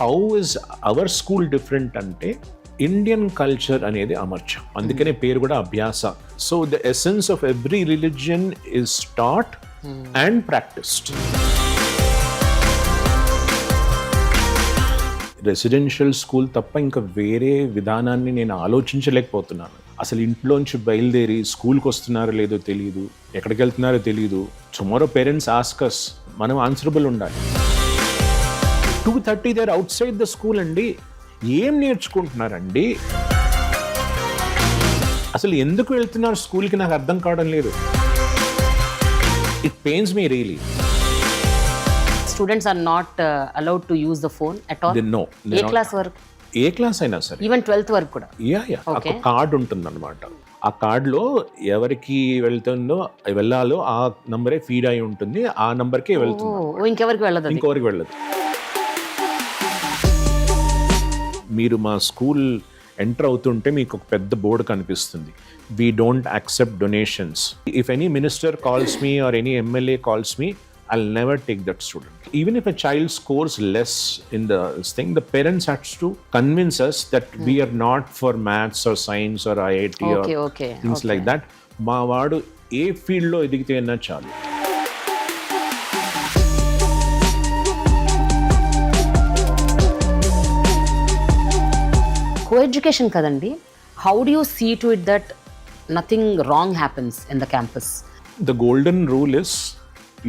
How is our school different అంటే Indian culture అనేది అమర్చం, అందుకనే పేరు కూడా Abhyasa. So the essence of every religion is taught and practised. Residential school తప్ప ఇంకా వేరే విధానాన్ని నేను ఆలోచించలేకపోతున్నాను. అసలు ఇంట్లోంచి బయలుదేరి స్కూల్కి వస్తున్నారో లేదో తెలియదు, ఎక్కడికి వెళ్తున్నారో తెలియదు. టుమారో పేరెంట్స్ ఆస్కస్, మనం ఆన్సరబుల్ ఉండాలి. 2:30 there outside the school అండి. ఏం నేర్చుకుంటున్నారండి? అసలు ఎందుకు వెళ్తున్నారు స్కూల్కి నాకు అర్థం కావడం లేదు. It pains me really. Students are not allowed to use the phone at all? No. ఏ క్లాస్ వరకు? ఏ క్లాస్ అయినా సరే, ఈవెన్ 12th వరకు కూడా? యా ఒక కార్డ్ ఉంటుంది అనమాట. ఆ కార్డులో ఎవరికి వెళ్ళాలో ఆ నంబరే ఫీడ్ అయి ఉంటుంది, ఆ నంబర్కే వెళ్తుంది, ఇంకెవరికి వెళ్ళదు. ఇంకెవరికి వెళ్ళదు. మీరు మా స్కూల్ ఎంటర్ అవుతుంటే మీకు ఒక పెద్ద బోర్డు కనిపిస్తుంది, we don't accept donations. If any minister calls me or any MLA calls me, I'll never take that student. Even if a child scores less in this thing, the parents have to convince us that we are not for maths or science or IIT or things like that. మా వాడు ఏ ఫీల్డ్లో ఎదిగితే అన్నా చాలు. Co-education కదండి. How do you see to it that nothing wrong happens in the campus? The golden rule is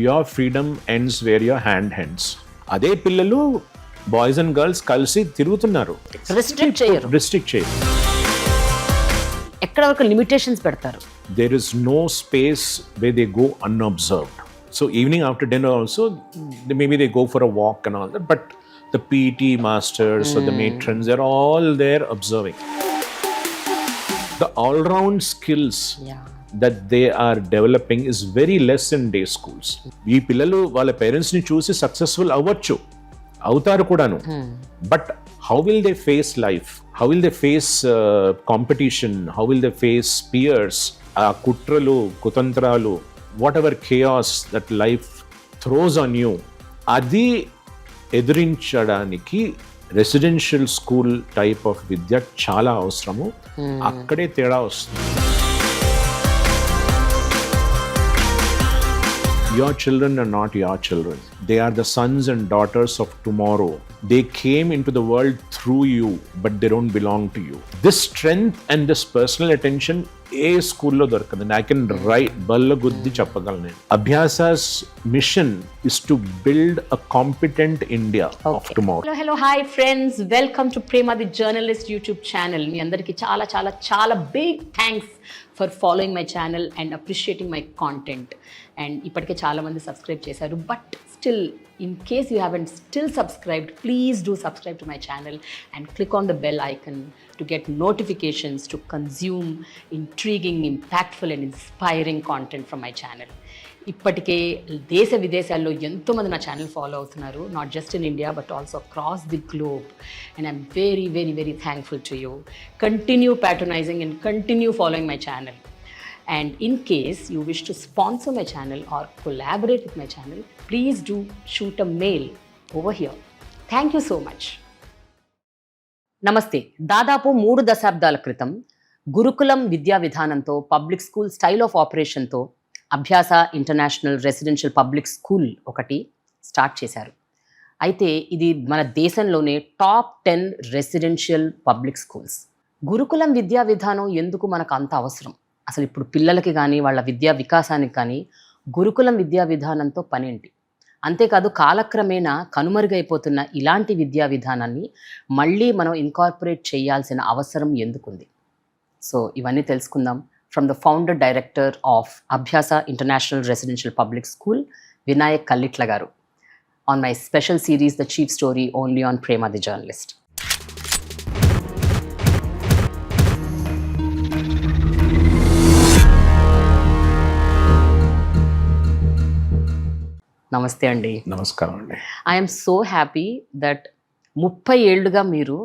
your freedom ends where your hand ends. అదే పిల్లలు boys and girls కలిసి తిరుగుతున్నారు, రిస్ట్రిక్ట్ చేయరు. ఎక్కడ వరకు లిమిటేషన్స్ పెడతారు. There is no space where they go unobserved. So evening after dinner also, maybe they go for a walk and all that, but the PT masters or the matrons, they're all there observing. The all-round skills that they are developing is very less in day schools. ఈ పిల్లలు వాళ్ళ పేరెంట్స్ని చూసి successful అవుతారు కూడాను, but how will they face life, how will they face competition, how will they face peers, ఆ కుట్రలు కుతంత్రాలు, whatever chaos that life throws on you, అది ఎదిరించడానికి రెసిడెన్షియల్ స్కూల్ టైప్ ఆఫ్ విద్య చాలా అవసరము. అక్కడే తేడా వస్తుంది. Your children are not your children. They are the sons and daughters of tomorrow. They came into the world through you, but they don't belong to you. This strength and this personal attention ఏ స్కూల్లో దొరకదు. I can write బల్ల గుద్ది చెప్పగలను. అభ్యాసా's mission is to build a competent India of tomorrow. Hello, hi friends. Welcome to Prema the Journalist YouTube channel. మీ అందరికీ చాలా చాలా చాలా big thanks for following my channel and appreciating my content. And ఇప్పటికే చాలా మంది సబ్స్క్రైబ్ చేశారు, but still in case you haven't still subscribed, please do subscribe to my channel and click on the bell icon to get notifications to consume intriguing, impactful and inspiring content from my channel. ఇప్పటికే దేశ విదేశాల్లో ఎంతోమంది నా channel follow అవుతున్నారు, not just in India but also across the globe. And I'm very very very thankful to you. Continue patronising and continue following my channel. And in case you wish to sponsor my channel or collaborate with my channel, please do shoot a mail over here. Thank you so much. నమస్తే. దాదాపు 3 దశాబ్దాల క్రితం గురుకులం విద్యా విధానంతో, public school style of ఆపరేషన్తో అభ్యాస international residential public school ఒకటి start చేశారు. అయితే ఇది మన దేశంలోనే టాప్ 10 రెసిడెన్షియల్ పబ్లిక్ స్కూల్స్. గురుకులం విద్యా విధానం ఎందుకు మనకు అంత అవసరం? అసలు ఇప్పుడు పిల్లలకి కానీ వాళ్ళ విద్యా వికాసానికి కానీ గురుకులం విద్యా విధానంతో పనేంటి? అంతేకాదు కాలక్రమేణా కనుమరుగైపోతున్న ఇలాంటి విద్యా విధానాన్ని మళ్ళీ మనం ఇన్కార్పొరేట్ చేయాల్సిన అవసరం ఎందుకుంది? సో ఇవన్నీ తెలుసుకుందాం from the founder director of Abhyasa international residential public school, Vinayak Kallitla garu, on my special series the chief story only on Prema the journalist. నమస్తే అండి. నమస్కారం అండి. ఐఎమ్ సో హ్యాపీ దట్ 30 ఏళ్ళుగా మీరు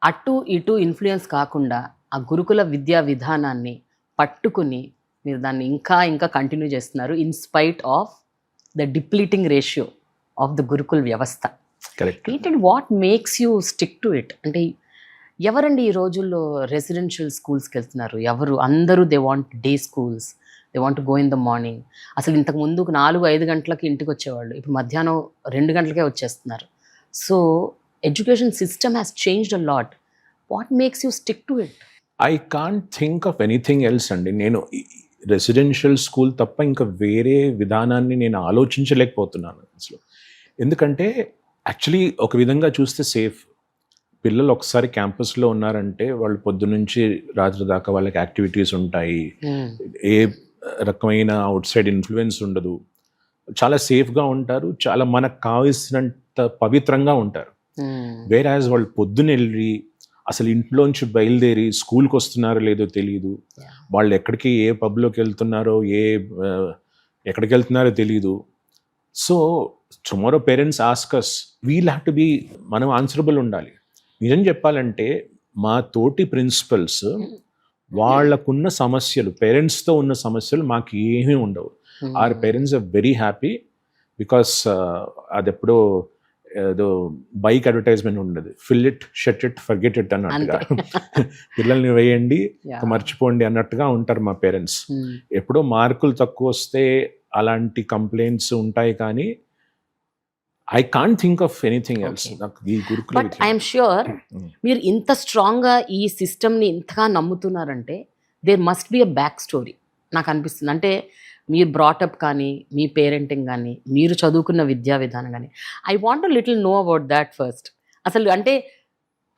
అటు ఇటు ఇన్ఫ్లుయెన్స్ కాకుండా ఆ గురుకుల విద్యా విధానాన్ని పట్టుకుని మీరు దాన్ని ఇంకా ఇంకా కంటిన్యూ చేస్తున్నారు in spite of the depleting ratio of the గురుకుల వ్యవస్థ. కరెక్ట్. ఏంటంటే what makes you stick to it? అంటే ఎవరండి ఈ రోజుల్లో రెసిడెన్షియల్ స్కూల్స్కి వెళ్తున్నారు? ఎవరు? అందరూ they want day schools, they want go in the morning. అసలు ఇంతకు ముందు 4-5 గంటలకి ఇంటికి వచ్చేవాళ్ళు, ఇప్పుడు మధ్యాహ్నం 2 గంటలకే వచ్చేస్తున్నారు. So education system has changed a lot. What makes you stick to it? I can't think of anything else అండి. నేను రెసిడెన్షియల్ స్కూల్ తప్ప ఇంకా వేరే విధానాన్ని నేను ఆలోచించలేకపోతున్నాను అసలు. ఎందుకంటే యాక్చువల్లీ ఒక విధంగా చూస్తే సేఫ్. పిల్లలు ఒకసారి క్యాంపస్లో ఉన్నారంటే వాళ్ళు పొద్దునుంచి రాత్రి దాకా వాళ్ళకి యాక్టివిటీస్ ఉంటాయి, ఏ రకమైన అవుట్ సైడ్ ఇన్ఫ్లుయెన్స్ ఉండదు, చాలా సేఫ్గా ఉంటారు, చాలా మనకు కావాల్సినంత పవిత్రంగా ఉంటారు. వేర్ యాజ్ వాళ్ళు పొద్దునెళ్ళి అసలు ఇంట్లోంచి బయలుదేరి స్కూల్కి వస్తున్నారో లేదో తెలియదు, వాళ్ళు ఎక్కడికి ఏ పబ్లోకి వెళ్తున్నారో ఎక్కడికి వెళ్తున్నారో తెలియదు. So tomorrow parents asks, we'll have to be, మనం ఆన్సరబుల్ ఉండాలి. నిజం చెప్పాలంటే మా తోటి ప్రిన్సిపల్స్ వాళ్ళకున్న సమస్యలు, పేరెంట్స్తో ఉన్న సమస్యలు మాకు ఏమీ ఉండవు. Our parents are very happy because అది ఎప్పుడో ఏదో బైక్ అడ్వర్టైజ్మెంట్ ఉండదు, fill it, shut it, forget it అన్నట్టుగా, పిల్లల్ని వేయండి మర్చిపోండి అన్నట్టుగా ఉంటారు మా పేరెంట్స్. ఎప్పుడో మార్కులు తక్కువ వస్తే అలాంటి కంప్లైంట్స్ ఉంటాయి, కానీ I can't think of anything else. నాకు ఈ గురుకుల బట్ ఐఎమ్ ష్యూర్ మీరు ఇంత స్ట్రాంగ్గా ఈ సిస్టమ్ని ఇంతగా నమ్ముతున్నారంటే there must be a back story నాకు అనిపిస్తుంది. అంటే మీరు బ్రాటప్ కానీ, మీ పేరెంటింగ్ కానీ, మీరు చదువుకున్న విద్యా విధానం కానీ, I want to little know about that first. అసలు అంటే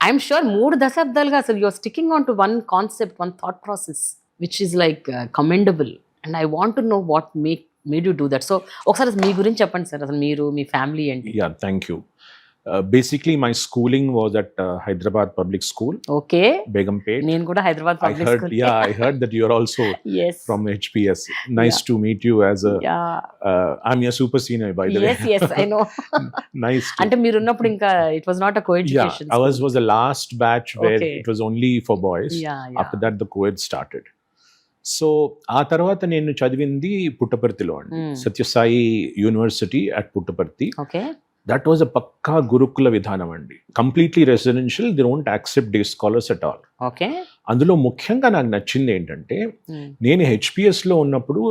ఐఎమ్ ష్యూర్ 3 దశాబ్దాలుగా అసలు you're sticking on to one concept, one thought process which is like commendable, and I want to know what made you do that. So ఒకసారి మీ గురించి చెప్పండి sir, అసలు మీరు, మీ ఫ్యామిలీ ఏంటి? Yeah, thank you. Basically my schooling was at Hyderabad Public School. Okay. Begumpet. నేను కూడా Hyderabad public school. Yeah, I heard that you are also yes from HPS. Nice to meet you as a I'm your super senior by the way. Yes I know. Nice. అంటే మీరు ఉన్నప్పుడు ఇంకా it was not a co-education. Yeah, ours was the last batch where Okay. it was only for boys. Yeah. After that the co-ed started. So ఆ తర్వాత నేను చదివింది పుట్టపర్తిలో అండి, Sathya Sai university at Puttaparthi. Okay. That was a పక్కా గురుకుల విధానం అండి, completely residential, they don't accept day scholars at all. Okay. అందులో ముఖ్యంగా నాకు నచ్చింది ఏంటంటే నేను హెచ్పిఎస్లో ఉన్నప్పుడు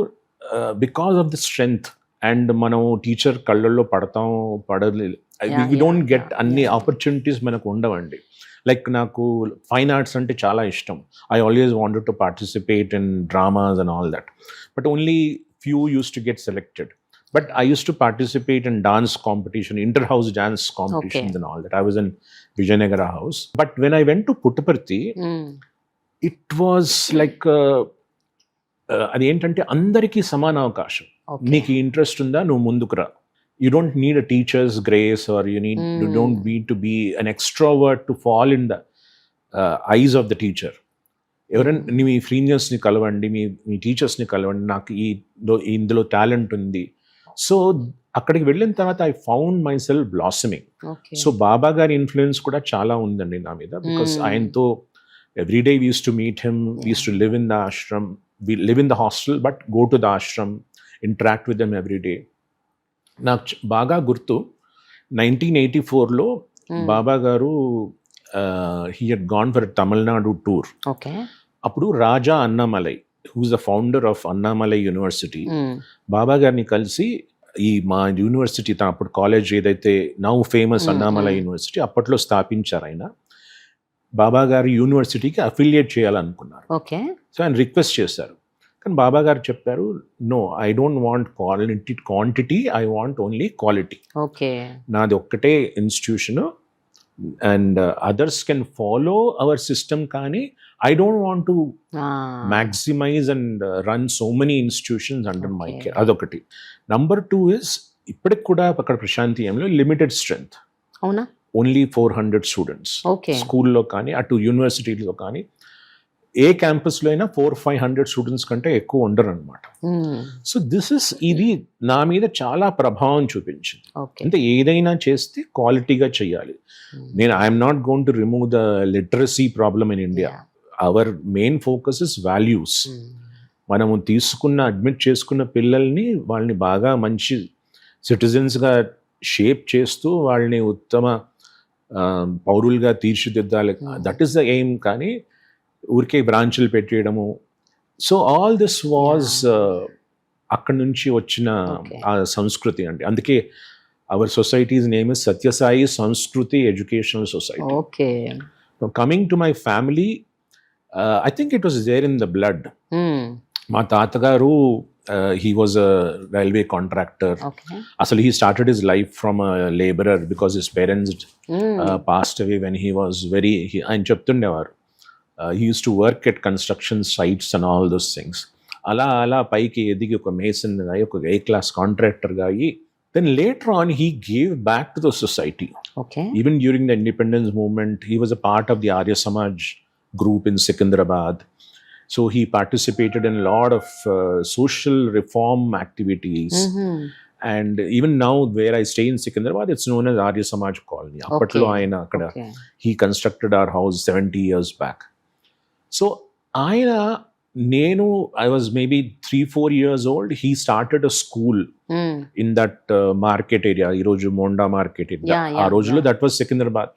because of the strength and మనం టీచర్ కళ్ళల్లో పడలేదు, వి డోంట్ గెట్ అన్ని ఆపర్చునిటీస్ మనకు ఉండవండి. లైక్ నాకు ఫైన్ ఆర్ట్స్ అంటే చాలా ఇష్టం, I always wanted to participate in dramas and all that, but only few use to get selected. But I used to participate in dance competition, inter-house dance competitions and all that. I was in Vijayanagara house. But when I went to Puttaparthi, it was like, అది ఏంటంటే అందరికీ సమాన అవకాశం. నీకు interest ఉందా, నువ్వు ముందుకు రా. You don't need a teacher's grace, or you don't need to be an extrovert to fall in the eyes of the teacher. ఎవరైనా మీ ఫ్రీనియర్స్ని కలవండి, మీ టీచర్స్ని కలవండి, నాకు ఇందులో టాలెంట్ ఉంది. సో అక్కడికి వెళ్ళిన తర్వాత I found myself blossoming. So Baba గారి ఇన్ఫ్లుయెన్స్ కూడా చాలా ఉందండి నా మీద, బికాస్ ఆయనతో every day we use to meet him, we use to live in the ashram, we live in the hostel but go to the ashram, interact with them every day. నాకు బాగా గుర్తు 1984లో బాబా గారు he had gone for Tamil Nadu tour. అప్పుడు Raja Annamalai, who's the founder of Annamalai University, బాబా గారిని కలిసి మా university, అప్పుడు కాలేజ్ ఏదైతే నౌ ఫేమస్ అన్నామలై యూనివర్సిటీ, అప్పట్లో స్థాపించారు ఆయన. బాబా గారి యూనివర్సిటీకి అఫిలియేట్ చేయాలనుకున్నారు. సో ఆయన రిక్వెస్ట్ చేశారు, కానీ బాబా గారు చెప్పారు, no, I don't want quantity, I want only quality. నాది ఒక్కటే institution and others can follow our system, కానీ I don't want to maximize and run so many institutions under my care. Adokati. Number 2 is, ఇప్పటికి కూడా అక్కడ ప్రశాంతియంలో limited strength, అవునా, only 400 students. స్కూల్లో కానీ అటు యూనివర్సిటీలో కానీ ఏ క్యాంపస్లో అయినా 400-500 స్టూడెంట్స్ కంటే ఎక్కువ ఉండరు అనమాట. సో ఇది నా మీద చాలా ప్రభావం చూపించింది. అంటే ఏదైనా చేస్తే క్వాలిటీగా చేయాలి. నేను I'm not going to remove the literacy problem in India. Our main focus is values. మనము అడ్మిట్ చేసుకున్న పిల్లల్ని, వాళ్ళని బాగా మంచి సిటిజన్స్గా షేప్ చేస్తూ వాళ్ళని ఉత్తమ పౌరులుగా తీర్చిదిద్దాలి. That is the aim. కానీ ఊరికే బ్రాంచులు పెట్టేయడము. సో ఆల్ దిస్ వాజ్ అక్కడి నుంచి వచ్చిన ఆ సంస్కృతి అండి. అందుకే our society's name is Sathya Sai Sanskriti educational society. Okay. Coming to my family, I think it was there in the blood. మా తాతగారు he was a railway contractor. Actually, he started his life from a laborer because his parents passed away when he was very. ఆయన చెప్తుండేవారు, he used to work at construction sites and all those things. అలా పైకి ఎదిగి ఒక mason అయ్యి ఒక A-class కాంట్రాక్టర్గా అయ్యి then later on he gave back to the society. Okay. Even during the independence movement, he was a part of the Arya Samaj group in Secunderabad. So he participated in a lot of social reform activities. And even now where I stay in Secunderabad, it's known as Arya Samaj Colony. Appatlo ayana akkada he constructed our house 70 years back. So ayana I was maybe 3-4 years old. He started a school in that market area, Iroju Monda market area. Aa rojulo that was Secunderabad.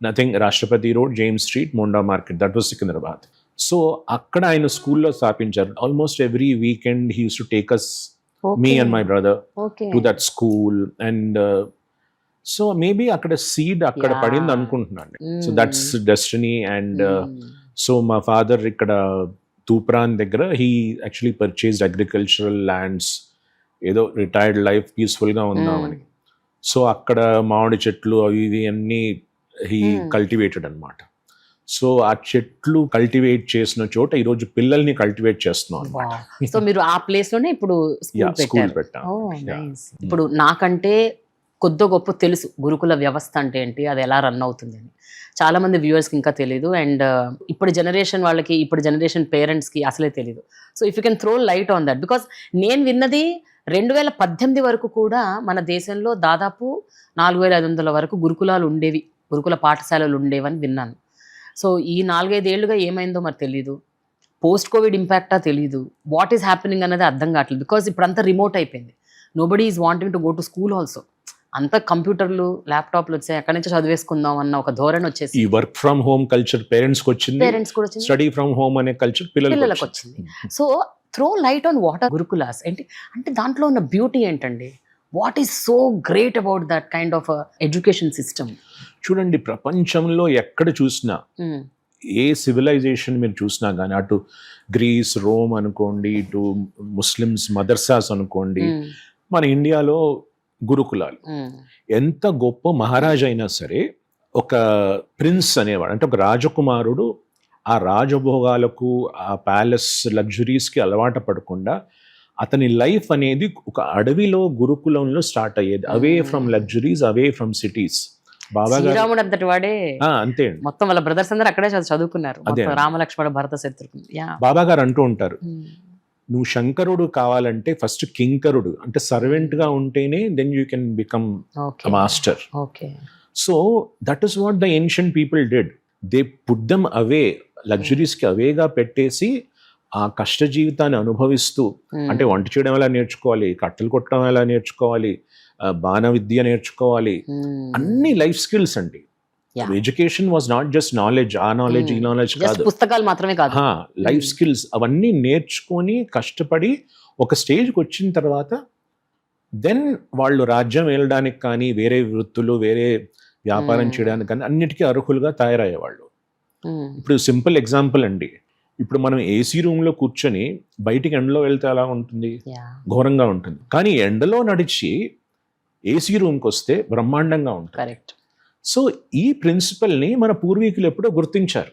Nothing Rashtrapati Road, James Street, Monda market, that was Secunderabad. So అక్కడ ఆయన స్కూల్లో స్థాపించారు. Almost every weekend he use to take us, me and my brother, to that school. And so maybe అక్కడ seed అక్కడ పడింది అనుకుంటున్నాను. So that's destiny. And so మా father ఇక్కడ తూప్రాన్ దగ్గర he actually purchased agricultural lands, ఏదో రిటైర్డ్ లైఫ్ పీస్ఫుల్గా ఉందామని. సో అక్కడ మామిడి చెట్లు అవి ఇవి అన్నీ హీ కల్టివేటెడ్ అనమాట. సో ఆ చెట్లు కల్టివేట్ చేసిన చోట ఈరోజు పిల్లల్ని కల్టివేట్ చేస్తున్నాం. సో మీరు ఆ ప్లేస్ లోనే ఇప్పుడు స్కూల్ పెట్టారు. ఇప్పుడు నాకంటే కొద్ది గొప్ప తెలుసు గురుకుల వ్యవస్థ అంటే ఏంటి, అది ఎలా రన్ అవుతుంది అని. చాలా మంది వ్యూవర్స్కి ఇంకా తెలియదు. అండ్ ఇప్పుడు జనరేషన్ వాళ్ళకి, ఇప్పుడు జనరేషన్ పేరెంట్స్కి అసలే తెలియదు. So if you can throw light on that, because నేను విన్నది 2018 వరకు కూడా మన దేశంలో దాదాపు 4500 వరకు గురుకులాలు ఉండేవి, గురుకుల పాఠశాలలు ఉండేవని విన్నాను. సో ఈ 4-5 ఏళ్ళుగా ఏమైందో మరి తెలీదు. పోస్ట్ కోవిడ్ ఇంపాక్టా తెలీదు. వాట్ ఈస్ హ్యాపెనింగ్ అనేది అర్థం కావట్లేదు. బికాజ్ ఇప్పుడు అంతా రిమోట్ అయిపోయింది. Nobody is wanting to go to school also. అంతా కంప్యూటర్లు, ల్యాప్టాప్లు వచ్చాయి, అక్కడి నుంచి చదివేసుకుందాం అన్న ఒక ధోరణి వచ్చేసి ఈ వర్క్ ఫ్రమ్ హోమ్ కల్చర్ పేరెంట్స్కి వచ్చింది, స్టడీ ఫ్రమ్ హోమ్ అనే కల్చర్ పిల్లలకు వచ్చింది. So throw light on what are gurukulas ఏంటి అంటే దాంట్లో ఉన్న బ్యూటీ ఏంటండి? What is so great about that kind of education system? చూడండి, ప్రపంచంలో ఎక్కడ చూసినా, ఏ సివిలైజేషన్ మీరు చూసినా కానీ, అటు గ్రీస్, రోమ్ అనుకోండి, ఇటు ముస్లిమ్స్ మదర్సాస్ అనుకోండి, మన ఇండియాలో గురుకులాలు. ఎంత గొప్ప మహారాజు అయినా సరే ఒక ప్రిన్స్ అనేవాడు, అంటే ఒక రాజకుమారుడు ఆ రాజభోగాలకు, ఆ ప్యాలెస్ లగ్జరీస్కి అలవాటు పడకుండా అతని లైఫ్ అనేది ఒక అడవిలో గురుకులంలో స్టార్ట్ అయ్యేది. Away from luxuries, away from cities. Baba శ్రీరాముడు అంతటి వాడే అంతే, మొత్తం వాళ్ళ బ్రదర్స్ అందరూ అక్కడే చదువుకున్నారు. రామలక్ష్మణ భరత శత్రుఘ్న. బాబా గారు అంటూ ఉంటారు, నువ్వు శంకరుడు కావాలంటే ఫస్ట్ కింకరుడు, అంటే సర్వెంట్ గా ఉంటేనే then you can become master. So that is what the ancient people did. They put them away, luxuries కి అవేగా పెట్టేసి ఆ కష్ట జీవితాన్ని అనుభవిస్తూ, అంటే వంట చేయడం ఎలా నేర్చుకోవాలి, కట్టెలు కొట్టడం ఎలా నేర్చుకోవాలి, బాణ విద్య నేర్చుకోవాలి, అన్ని లైఫ్ స్కిల్స్ అండి. Education was not just knowledge, ఆ నాలెడ్జ్ ఈ నాలెడ్జ్ కాదు, పుస్తకాలు మాత్రమే కాదు, లైఫ్ స్కిల్స్ అవన్నీ నేర్చుకొని కష్టపడి ఒక స్టేజ్కి వచ్చిన తర్వాత దెన్ వాళ్ళు రాజ్యం వెళ్ళడానికి కానీ, వేరే వృత్తులు, వేరే వ్యాపారం చేయడానికి కానీ అన్నిటికీ అర్హులుగా తయారయ్యేవాళ్ళు. ఇప్పుడు సింపుల్ ఎగ్జాంపుల్ అండి, ఇప్పుడు మనం ఏసీ రూమ్లో కూర్చొని బయటికి ఎండలో వెళ్తే ఎలా ఉంటుంది, ఘోరంగా ఉంటుంది. కానీ ఎండలో నడిచి ఏసీ రూమ్కి వస్తే బ్రహ్మాండంగా ఉంటుంది. కరెక్ట్. సో ఈ ప్రిన్సిపల్ని మన పూర్వీకులు ఎప్పుడో గుర్తించారు.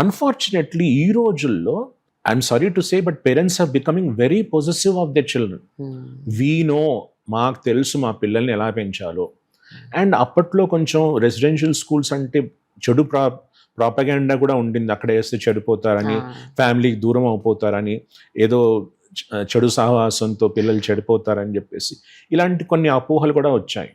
అన్ఫార్చునేట్లీ ఈ రోజుల్లో, I'm sorry to say, but parents are becoming very possessive of their children. We know, మాకు తెలుసు మా పిల్లల్ని ఎలా పెంచాలో. అండ్ అప్పట్లో కొంచెం రెసిడెన్షియల్ స్కూల్స్ అంటే చెడు ప్రాపగాండా కూడా ఉండింది. అక్కడ వేస్తే చెడిపోతారని, ఫ్యామిలీకి దూరం అయిపోతారని, ఏదో చెడు సహవాసంతో పిల్లలు చెడిపోతారని చెప్పేసి ఇలాంటి కొన్ని అపోహలు కూడా వచ్చాయి.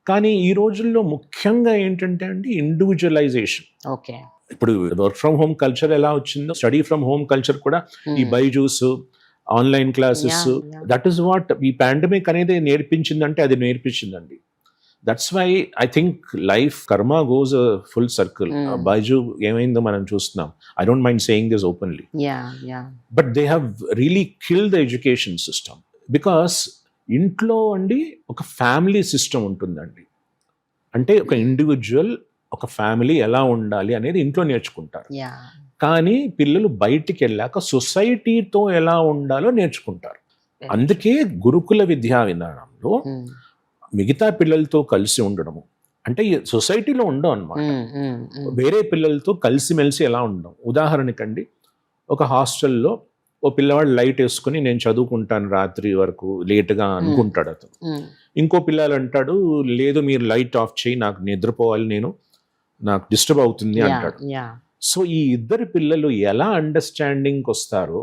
కానీ ఈ రోజుల్లో ముఖ్యంగా ఏంటంటే అండి, ఇండివిజువలైజేషన్. ఓకే, ఇప్పుడు వర్క్ ఫ్రమ్ హోమ్ కల్చర్ ఎలా వచ్చిందో, స్టడీ ఫ్రమ్ హోమ్ కల్చర్ కూడా ఈ Byju's, online classes. Yeah. That is what ఈ పాండమిక్ అనేది నేర్పించిందంటే అది నేర్పించిందండి. That's why I think life karma goes full circle. Byju ఏమైందో మనం చూస్తున్నాం. I don't mind saying this openly, but they have really kill the education system. Because ఇంట్లో అండి ఒక ఫ్యామిలీ సిస్టమ్ ఉంటుందండి. అంటే ఒక ఇండివిజువల్, ఒక ఫ్యామిలీ ఎలా ఉండాలి అనేది ఇంట్లో నేర్చుకుంటారు. కానీ పిల్లలు బయటికి వెళ్ళాక సొసైటీతో ఎలా ఉండాలో నేర్చుకుంటారు. అందుకే గురుకుల విద్యా విధానంలో మిగతా పిల్లలతో కలిసి ఉండడము, అంటే సొసైటీలో ఉండడం అనమాట. వేరే పిల్లలతో కలిసిమెలిసి ఎలా ఉండడం. ఉదాహరణకండి, ఒక హాస్టల్లో ఓ పిల్లవాడు లైట్ వేసుకుని నేను చదువుకుంటాను రాత్రి వరకు లేట్గా అనుకుంటాడు అతను. ఇంకో పిల్లలు అంటాడు లేదు మీరు లైట్ ఆఫ్ చేయి, నాకు నిద్రపోవాలి, నాకు డిస్టర్బ్ అవుతుంది అంటాడు. సో ఈ ఇద్దరు పిల్లలు ఎలా అండర్స్టాండింగ్కి వస్తారో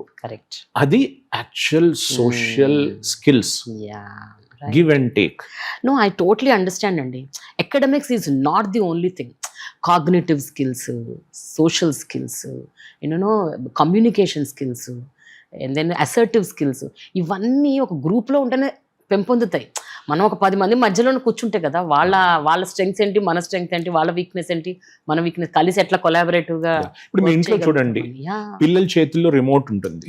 అది actual social skills, give and take. No, I totally understand అండి. Academics is not the only thing. Cognitive skills, social skills, communication skills, and then assertive skills, ఇవన్నీ ఒక గ్రూప్లో ఉంటేనే పెంపొందుతాయి. మనం ఒక 10 మంది మధ్యలో కూర్చుంటే కదా వాళ్ళ స్ట్రెంగ్స్ ఏంటి, మన స్ట్రెంగ్స్ ఏంటి, వాళ్ళ వీక్నెస్ ఏంటి, మన వీక్నెస్ కలిసి ఎట్లా కొలాబరేటివ్గా. ఇప్పుడు మీ ఇంట్లో చూడండి, పిల్లల చేతుల్లో రిమోట్ ఉంటుంది,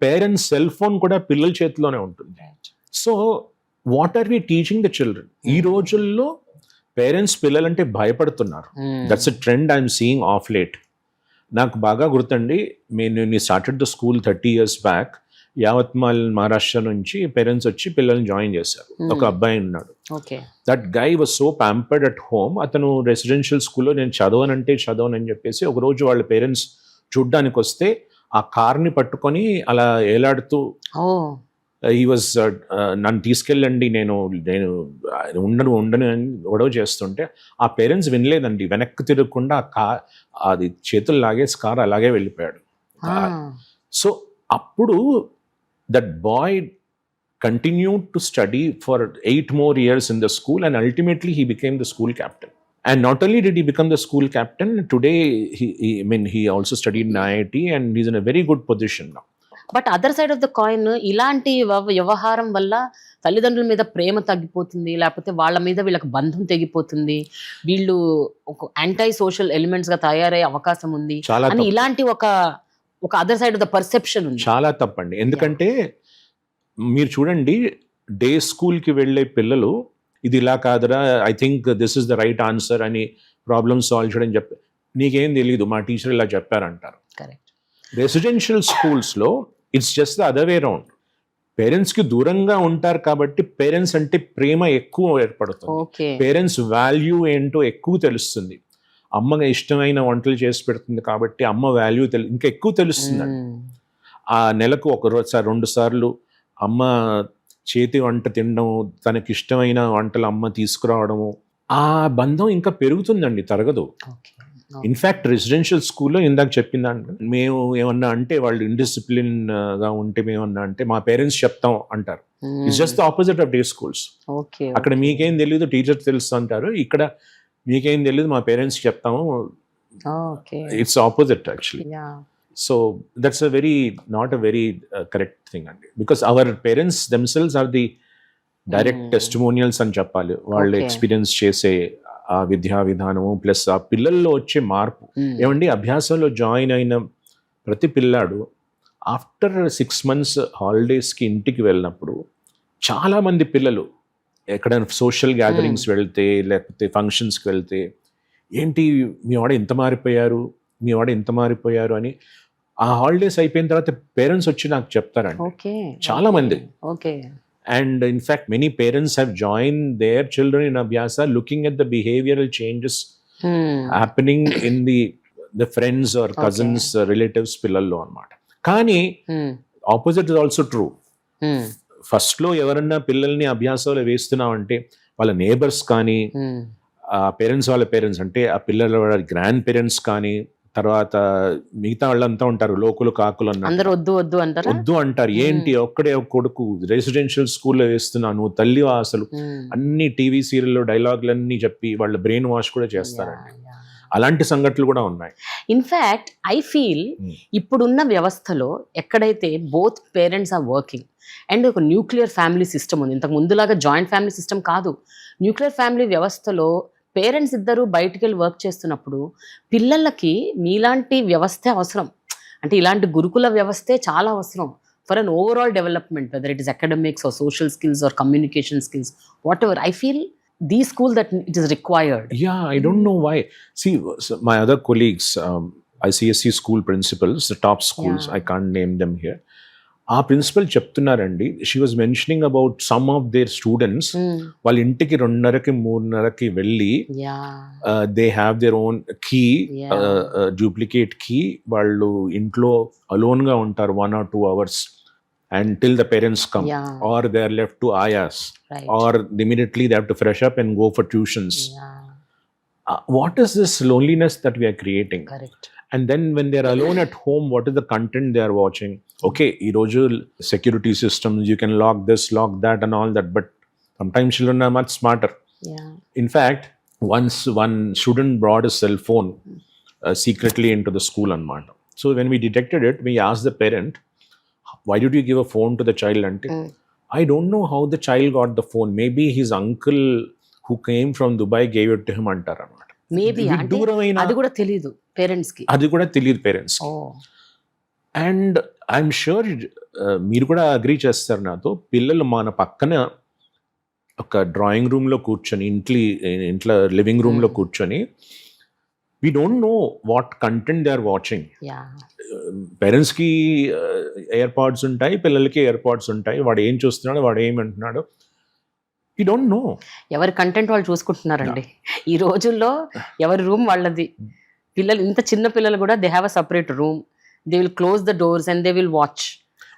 పేరెంట్స్ సెల్ ఫోన్ కూడా పిల్లల చేతిలోనే ఉంటుంది. So what are we teaching the children? ఈ రోజుల్లో పేరెంట్స్ పిల్లలంటే భయపడుతున్నారు. That's a trend I'm seeing of late. నాకు బాగా గుర్తండి, నేను started the school 30 years back. Yavatmal Maharashtra నుంచి పేరెంట్స్ వచ్చి పిల్లల్ని జాయిన్ చేశారు. ఒక అబ్బాయి ఉన్నాడు. That guy was so pampered at home. అతను రెసిడెన్షియల్ స్కూల్లో నేను చదవనని చెప్పేసి ఒకరోజు వాళ్ళ పేరెంట్స్ చూడ్డానికి వస్తే ఆ కార్ని పట్టుకొని అలా ఏలాడుతూ ఈ వాజ్ నన్ను తీసుకెళ్ళండి, నేను ఉండను అని గొడవ చేస్తుంటే ఆ పేరెంట్స్ వినలేదండి. వెనక్కి తిరగకుండా అది చేతులు లాగేసి కారు అలాగే వెళ్ళిపోయాడు. సో అప్పుడు that boy continued to study for 8 more years in the school, and ultimately he became the school captain. And not only did he become the school captain, today he also studied in IIT and he's in a very good position now. But other side of the coin, ఇలాంటి వ్యవహారం వల్ల తల్లిదండ్రుల మీద ప్రేమ తగ్గిపోతుంది, లేకపోతే వాళ్ళ మీద వీళ్ళకి బంధం తెగిపోతుంది, వీళ్ళు ఒక యాంటీ సోషల్ ఎలిమెంట్స్ గా తయారయ్యే అవకాశం ఉంది అని ఇలాంటి ఒక other side of the perception ఉంది. చాలా తప్పండి. ఎందుకంటే మీరు చూడండి, డే స్కూల్కి వెళ్ళే పిల్లలు ఇది ఇలా కాదురా, I think this is the right answer అని ప్రాబ్లమ్ సాల్వ్ చేయడం చెప్పి నీకేం తెలియదు మా టీచర్ ఇలా చెప్పారంటారు. రెసిడెన్షియల్ స్కూల్స్లో it's just the other way round. పేరెంట్స్కి దూరంగా ఉంటారు కాబట్టి పేరెంట్స్ అంటే ప్రేమ ఎక్కువ ఏర్పడుతుంది. పేరెంట్స్ వాల్యూ ఏంటో ఎక్కువ తెలుస్తుంది. అమ్మగా ఇష్టమైన వంటలు చేసి పెడుతుంది కాబట్టి అమ్మ వాల్యూ ఇంకా ఎక్కువ తెలుస్తుందండి. ఆ నెలకు 1-2 సార్లు అమ్మ చేతి వంట తినడం, తనకి ఇష్టమైన వంటలు అమ్మ తీసుకురావడము, ఆ బంధం ఇంకా పెరుగుతుందండి, తరగదు. ఇన్ఫ్యాక్ట్ రెసిడెన్షియల్ స్కూల్లో ఇందాక చెప్పిందంటే మేము ఏమన్నా అంటే వాళ్ళు ఇండిసిప్లిన్ గా ఉంటే మేమన్నా అంటే మా పేరెంట్స్ చెప్తాం అంటారు. It's just the opposite of day schools. అక్కడ మీకేం తెలియదు టీచర్ తెలుసు అంటారు, ఇక్కడ మీకేం తెలియదు మా పేరెంట్స్ చెప్తాము. It's opposite actually. So that's not a very correct thing అండి, because our parents themselves are the direct testimonials అని చెప్పాలి. వాళ్ళు ఎక్స్పీరియన్స్ చేసే ఆ విద్యా విధానము ప్లస్ ఆ పిల్లల్లో వచ్చే మార్పు. ఏమండి, అభ్యాసంలో జాయిన్ అయిన ప్రతి పిల్లాడు ఆఫ్టర్ 6 months హాలిడేస్కి ఇంటికి వెళ్ళినప్పుడు చాలామంది పిల్లలు ఎక్కడైనా సోషల్ గ్యాదరింగ్స్ వెళ్తే లేకపోతే ఫంక్షన్స్కి వెళ్తే ఏంటి మీ వాడు ఇంత మారిపోయారు అని ఆ హాలిడేస్ అయిపోయిన తర్వాత పేరెంట్స్ వచ్చి నాకు చెప్తారండి చాలా మంది. And in fact, many parents have joined their children in Abhyasa looking at the behavioral changes happening in the friends or cousins, relatives, pillallo anamata. Kani opposite is also true. First lo evarana pillalni Abhyasalo vestunavante వాళ్ళ neighbours కానీ parents వాళ్ళ parents అంటే ఆ పిల్లల వాళ్ళ grand parents కానీ తర్వాత మిగతా వాళ్ళంతా ఉంటారు లోకులు కాకులు అన్నారు, వద్దు అంటారు. ఏంటి ఒక్కడే ఒక కొడుకు రెసిడెన్షియల్ స్కూల్లో వేస్తున్నాను తల్లివా అసలు, అన్ని టీవీ సీరియల్లో డైలాగులన్నీ చెప్పి వాళ్ళ బ్రెయిన్ వాష్ కూడా చేస్తారండి. అలాంటి సంఘటనలు కూడా ఉన్నాయి. ఇన్ఫ్యాక్ట్ ఐ ఫీల్ ఇప్పుడున్న వ్యవస్థలో ఎక్కడైతే both parents are working and ఒక న్యూక్లియర్ ఫ్యామిలీ సిస్టమ్ ఉంది, ఇంతకు ముందులాగా జాయింట్ ఫ్యామిలీ సిస్టమ్ కాదు, న్యూక్లియర్ ఫ్యామిలీ వ్యవస్థలో పేరెంట్స్ ఇద్దరు బయటికి వెళ్ళి వర్క్ చేస్తున్నప్పుడు పిల్లలకి మీలాంటి వ్యవస్థే అవసరం. అంటే ఇలాంటి గురుకుల వ్యవస్థే చాలా అవసరం for an overall development, whether it is academics or social skills or communication skills, whatever. I feel the school that it is required. Yeah, I don't know why. See, my other colleagues, ICSE school principals, the top schools, I can't name them here. Our principal చెప్తున్నారండి, she was mentioning about some of their students, వాళ్ళ ఇంటికి 2:30కి 3:30కి వెళ్ళి they have their own key, duplicate key, వాళ్ళు ఇంట్లో alone గా ఉంటారు 1 or 2 hours until the parents come, or they are left to ayahs, or immediately they have to fresh up and go for tuitions. What is this loneliness that we are creating? Correct. And then when they are alone at home, what is the content they are watching? Okay, ee roju security systems, you can lock this, lock that and all that, but sometimes children are much smarter. In fact, once one student brought a cell phone secretly into the school anamata. So when we detected it, we asked the parent, why did you give a phone to the child? Ante I don't know how the child got the phone. Maybe his uncle who came from Dubai gave it to him antar anamata. Maybe adi kuda teliyadu parents ki, adi kuda teliyadu parents ki. And I'm sure మీరు కూడా agree చేస్తారు నాతో, పిల్లలు మన పక్కన ఒక drawing రూమ్లో కూర్చొని ఇంట్లో లివింగ్ రూమ్లో కూర్చొని we don't know what content they are watching. Parents కి ఇయర్ పాడ్స్ ఉంటాయి, పిల్లలకి ఇయర్ పాడ్స్ ఉంటాయి, వాడు ఏం చూస్తున్నాడు, వాడు ఏమంటున్నాడు, యూ డోంట్ నో. ఎవరి కంటెంట్ వాళ్ళు చూసుకుంటున్నారండి ఈ రోజుల్లో, ఎవరి రూమ్ వాళ్ళది. పిల్లలు, ఇంత చిన్న పిల్లలు కూడా they have a separate room, they will close the doors and they will watch.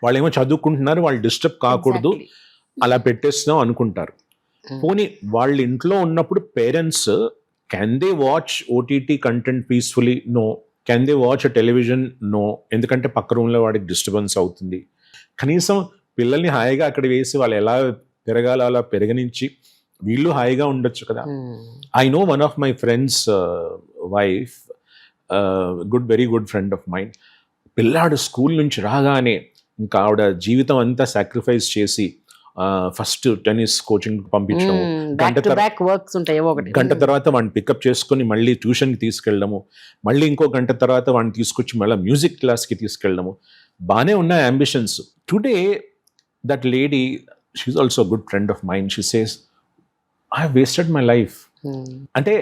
వాళ్ళు ఏమో చదువుకుంటున్నారు, వాళ్ళు డిస్టర్బ్ కాకూడదు అలా పెట్టేస్తున్నాం అనుకుంటారు. పోనీ వాళ్ళ ఇంట్లో ఉన్నప్పుడు parents, can they watch OTT content peacefully? No. Can they watch a television? No. ఎందుకంటే పక్క రూమ్లో వాడికి డిస్టర్బెన్స్ అవుతుంది. కనీసం పిల్లల్ని హాయిగా అక్కడ వేసి వాళ్ళు ఎలా పెరగాలో అలా పెరగనించి వీళ్ళు హాయిగా ఉండొచ్చు కదా. I know one of my friends wife, very good friend of mind, పిల్లాడు స్కూల్ నుంచి రాగానే ఇంకా ఆవిడ జీవితం అంతా సాక్రిఫైస్ చేసి ఫస్ట్ టెన్నిస్ కోచింగ్ పంపించడం, గంట తర్వాత వాడిని పికప్ చేసుకుని మళ్ళీ ట్యూషన్కి తీసుకెళ్ళడము, మళ్ళీ ఇంకో గంట తర్వాత వాడిని తీసుకొచ్చి మళ్ళీ మ్యూజిక్ క్లాస్కి తీసుకెళ్ళడము, బాగానే ఉన్నాయి ambitions. Today that lady, she's also good friend of mind, she says I have wasted my life. అంటే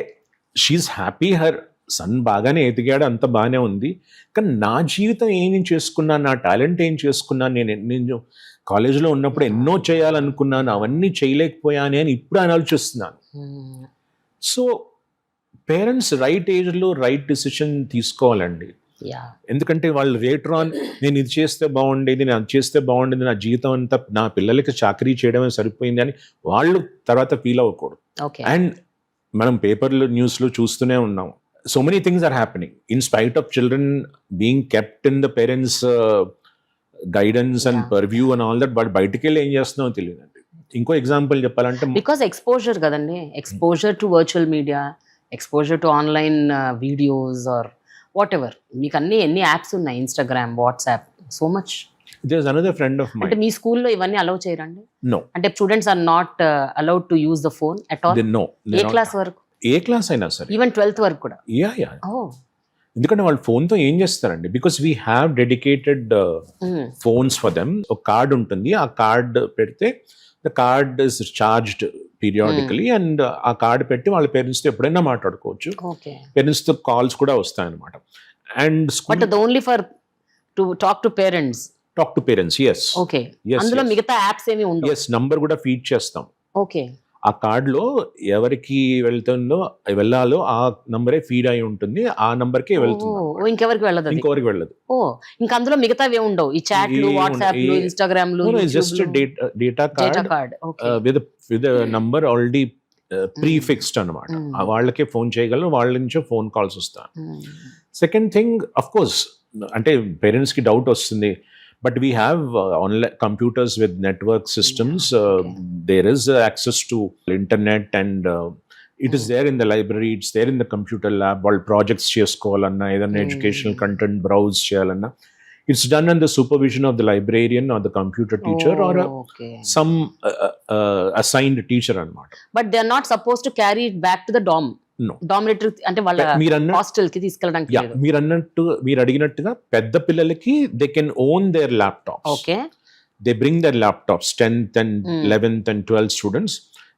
షీఈ్ హ్యాపీ, హర్ సన్ బాగానే ఎదిగాడు, అంత బాగానే ఉంది, కానీ నా జీవితం ఏం చేసుకున్నాను, నా టాలెంట్ ఏం చేసుకున్నాను, నేను కాలేజీలో ఉన్నప్పుడు ఎన్నో చేయాలనుకున్నాను, అవన్నీ చేయలేకపోయానే అని ఇప్పుడు ఆలోచిస్తున్నాను. సో పేరెంట్స్ రైట్ ఏజ్లో రైట్ డిసిషన్ తీసుకోవాలండి. ఎందుకంటే వాళ్ళు లేటర్ ఆన్, నేను ఇది చేస్తే బాగుండేది, నేను అది చేస్తే బాగుండేది, నా జీవితం అంతా నా పిల్లలకి చాకరీ చేయడమే సరిపోయింది అని వాళ్ళు తర్వాత ఫీల్ అవ్వకూడదు. అండ్ మనం పేపర్లు న్యూస్లో చూస్తూనే ఉన్నాం, so many things are happening in spite of children being kept in the parents guidance and purview and all that, but బయటికి వెళ్ళి ఏం చేస్తున్నామో తెలియదండి. ఇంకో ఎగ్జాంపుల్ చెప్పాలంటే, బికాస్ ఎక్స్పోజర్ కదండి, exposure to virtual media, exposure to online videos or whatever, మీకు ఎన్ని యాప్స్ ఉన్నాయి, Instagram, WhatsApp, so much. there's another friend of mine. అంటే మీ స్కూల్లో ఇవన్నీ అలౌ చేయరండి? No. అంటే students are not allowed to use the phone at all? No. ఏ class వరకు? ఏ క్లాస్ అయినా సరే, ఈవెన్ 12th వరకు కూడా? యా. ఎందుకంటే వాళ్ళు ఫోన్తో ఏం చేస్తారండి, because we have dedicated phones for them. ఒక కార్డ్ ఉంటుంది, ఆ కార్డ్ పెడితే the card is charged periodically, and ఆ కార్డ్ పెట్టి వాళ్ళ పేరెంట్స్తో ఎప్పుడైనా మాట్లాడుకోవచ్చు, పేరెంట్స్తో కాల్స్ కూడా వస్తాయి అనమాట. And but only for to talk to parents. yes. Okay, అందులో మిగతా యాప్స్ ఏమి ఉండవు? yes, నంబర్ కూడా ఫీడ్ చేస్తాం. ఓకే, ఆ కార్డులో ఎవరికి వెళ్ళాలో ఆ నంబరే ఫీడ్ అయి ఉంటుంది, ఆ నంబర్కే వెళ్తుంది, ఇంకెవరికి వెళ్ళదు. ఇంకా అందులో మిగతావి ఉండవు, ఈ చాట్లు, వాట్సాప్లు, ఇన్స్టాగ్రామ్లు, just data card with number already prefixed అనమాట. వాళ్ళకే ఫోన్ చేయగలరు, వాళ్ళ నుంచో ఫోన్ కాల్స్ వస్తాయి. సెకండ్ థింగ్, అఫ్ కోర్స్, అంటే పేరెంట్స్కి డౌట్ వస్తుంది, but we have online computers with network systems. There is access to internet and it is there in the library, it's there in the computer lab. వాళ్ళు projects చేసుకోవాలన్నా, ఏదైనా educational content browse చేయాలన్నా, it's done under supervision of the librarian or the computer teacher or some assigned teacher anamata. But they are not supposed to carry it back to the dorm. No. Dormitory అంటే వాళ్ళ hostel కి తీసుకెళ్ళడానికి లేదు. మీరు అడిగినట్టుగా పెద్ద పిల్లలకి they can own their laptops. Okay. They bring their laptops, 10th and 11th and 12th students,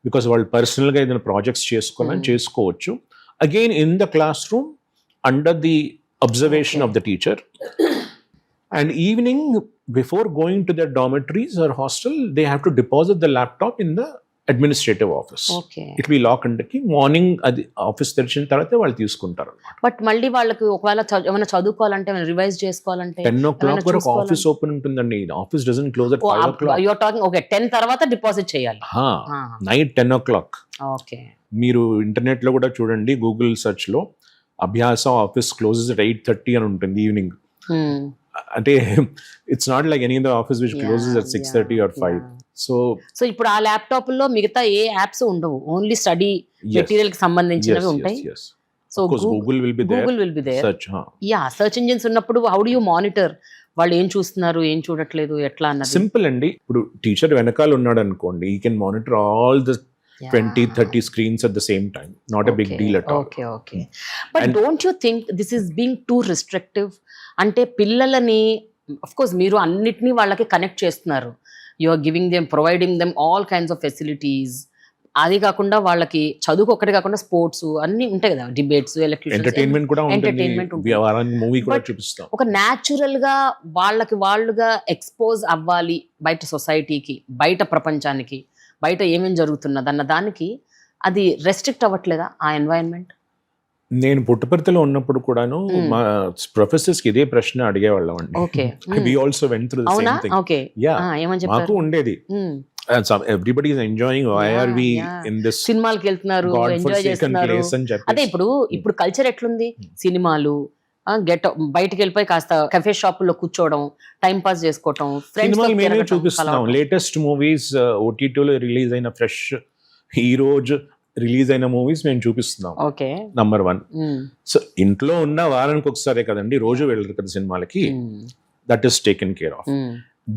because వాళ్ళు పర్సనల్ గా ఏదైనా ప్రాజెక్ట్స్ చేసుకోవాలని చేసుకోవచ్చు. Again in the classroom under the observation of the teacher. And evening, before going to their dormitories or hostel, they have to deposit the laptop in the administrative office. Okay. It will be lock and key. Morning, అది office తెరిచిన తర్వాత వాళ్ళు తీసుకుంటారు. But మళ్ళీ వాళ్ళకి ఒకవేళ ఏమైనా చదువుకోవాలంటే revise చేసుకోవాలంటే 10 o'clock వరకు ఆఫీస్ ఓపెన్ ఉంటుందండి. Office doesn't close at 5 o'clock. You are talking okay 10 తర్వాత డిపాజిట్ చేయాలి. Night 10 o'clock. ఓకే. మీరు ఇంటర్నెట్ లో కూడా చూడండి, గూగుల్ సెర్చ్ లో అభ్యాస ఆఫీస్ క్లోజెస్ at 8:30 అని ఉంటుంది ఈవినింగ్. అంటే it's not like any other office which closes at 6:30 or 5. So ఇప్పుడు ఆ ల్యాప్టాప్ లో మిగతా ఏ యాప్స్ ఉండవు, ఓన్లీ స్టడీ మెటీరియల్ కి సంబంధించినవి ఉంటాయి. So Google will be there. Search engines ఉన్నప్పుడు హౌ డు యు మానిటర్ వాళ్ళు ఏం చూస్తున్నారు, ఏం చూడట్లేదు, ఎట్లా అన్నది? సింపుల్ అండి. ఇప్పుడు టీచర్ వెనకాల ఉన్నాడు అనుకోండి, ఈ can monitor all the 20-30 screens at the same time. Not a big deal at all. Okay. But don't you think this is being too restrictive? అంటే పిల్లలని of course మీరు అన్నిటినీ వాళ్ళకి కనెక్ట్ చేస్తున్నారు. You are giving them, providing them all kinds of facilities. అది కాకుండా వాళ్ళకి చదువుకు ఒకటి కాకుండా స్పోర్ట్స్ అన్ని ఉంటాయి కదా, డిబేట్స్, ఎంటర్టైన్మెంట్ కూడా ఉంటుంది, మూవీ కూడా చూపిస్తాం. ఒక న్యాచురల్ గా వాళ్ళుగా ఎక్స్పోజ్ అవ్వాలి బయట సొసైటీకి, బయట ప్రపంచానికి, బయట ఏమేం జరుగుతున్నది అన్న దానికి అది రెస్ట్రిక్ట్ అవ్వట్లేదా ఆ ఎన్వైరన్మెంట్? నేను పుట్టపర్తిలో ఉన్నప్పుడు కూడాను మా ప్రొఫెసర్స్ కి ఇదే ప్రశ్న అడిగేవాళ్ళం అండి. We also went through the same thing. మాకు ఉండేది, everybody is enjoying, why are we in this, సినిమాలకు వెళ్తున్నారు, ఎంజాయ్ చేస్తున్నారు. అదే ఇప్పుడు కల్చర్ ఎట్లుంది, సినిమాలు, బయటకు వెళ్ళిపోయి కాస్త కెఫే షాపుల్లో కూర్చోవడం, టైం పాస్ చేసుకోవడం, మేమే చూపిస్తున్నాం. లేటెస్ట్ మూవీస్ ఓటీటీలో రిలీజ్ అయిన ఫ్రెష్ ఈ రోజు రిలీజ్ అయిన మూవీస్ మేము చూపిస్తున్నాం. నంబర్ 1. సో ఇంట్లో ఉన్న వారానికి ఒకసారే కదండి, రోజు వెళ్ళరు కదా సినిమాలకి. That is taken care of.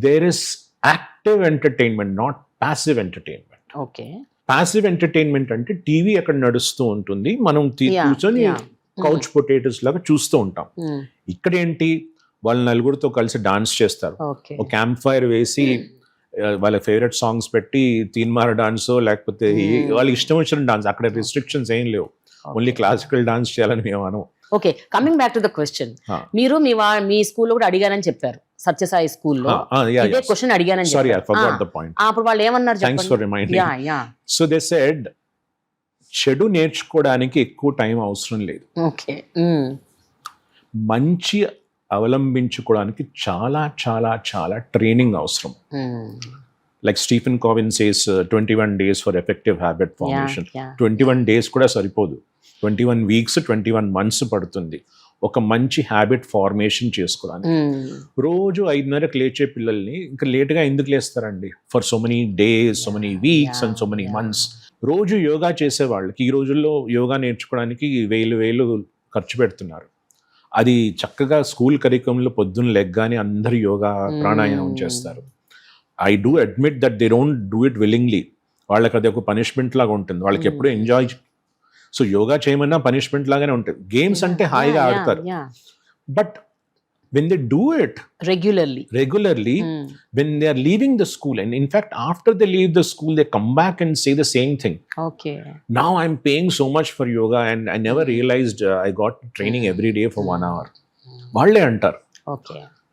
There is active entertainment, not passive entertainment. Passive entertainment అంటే టీవీ అక్కడ నడుస్తూ ఉంటుంది, మనం కూర్చొని కౌచ్ పొటాటోస్ లాగా చూస్తూ ఉంటాం. ఇక్కడ ఏంటి, వాళ్ళు నలుగురితో కలిసి డాన్స్ చేస్తారు, ఒక క్యాంప్ ఫైర్ వేసి వాళ్ళ ఫేవరెట్ సాంగ్స్ పెట్టి తీన్మార డాన్స్, లేకపోతే వాళ్ళకి ఇష్టం వచ్చిన డాన్స్. అక్కడ రిస్ట్రిక్షన్స్ ఏం లేవు, ఓన్లీ క్లాసికల్ డాన్స్ చేయాలని మేము అనం. Okay, coming back to the question, మీరు మీ స్కూల్లో కూడా అడిగానని చెప్పారు, సత్యసాయి స్కూల్లో ఇదే క్వశ్చన్ అడిగానని చెప్పారు. Sorry, I forgot the point. అప్పుడు వాళ్ళు ఏమన్నారు? Thanks for reminding. So they said చెడు నేర్చుకోవడానికి ఎక్కువ టైం అవసరం లేదు, మంచి అవలంబించుకోవడానికి చాలా చాలా చాలా ట్రైనింగ్ అవసరం. Like Stephen CoWIN says 21 days for effective habit formation. 21 days కూడా సరిపోదు, 21 weeks, 21 months పడుతుంది ఒక మంచి హ్యాబిట్ ఫార్మేషన్ చేసుకోవడానికి. రోజు 5:30కి లేచే పిల్లల్ని ఇంకా లేట్గా ఎందుకు లేస్తారండి? For so many days, so many weeks and so many months. రోజు యోగా చేసే వాళ్ళకి ఈ రోజుల్లో యోగా నేర్చుకోవడానికి వేలు ఖర్చు పెడుతున్నారు. అది చక్కగా స్కూల్ కరికులంలో పొద్దున్న లెగ్గానే అందరు యోగా ప్రాణాయామం చేస్తారు. I do admit that they don't do it willingly. వాళ్ళకి అది ఒక పనిష్మెంట్ లాగా ఉంటుంది, వాళ్ళకి ఎప్పుడూ ఎంజాయ్. సో యోగా చేయమన్నా పనిష్మెంట్ లాగానే ఉంటుంది. గేమ్స్ అంటే హాయిగా ఆడతారు, but when they do it regularly when they are leaving the school, and in fact after they leave the school they come back and say the same thing. Now I'm paying so much for yoga and I never realized I got training every day for 1 hour. valle antar.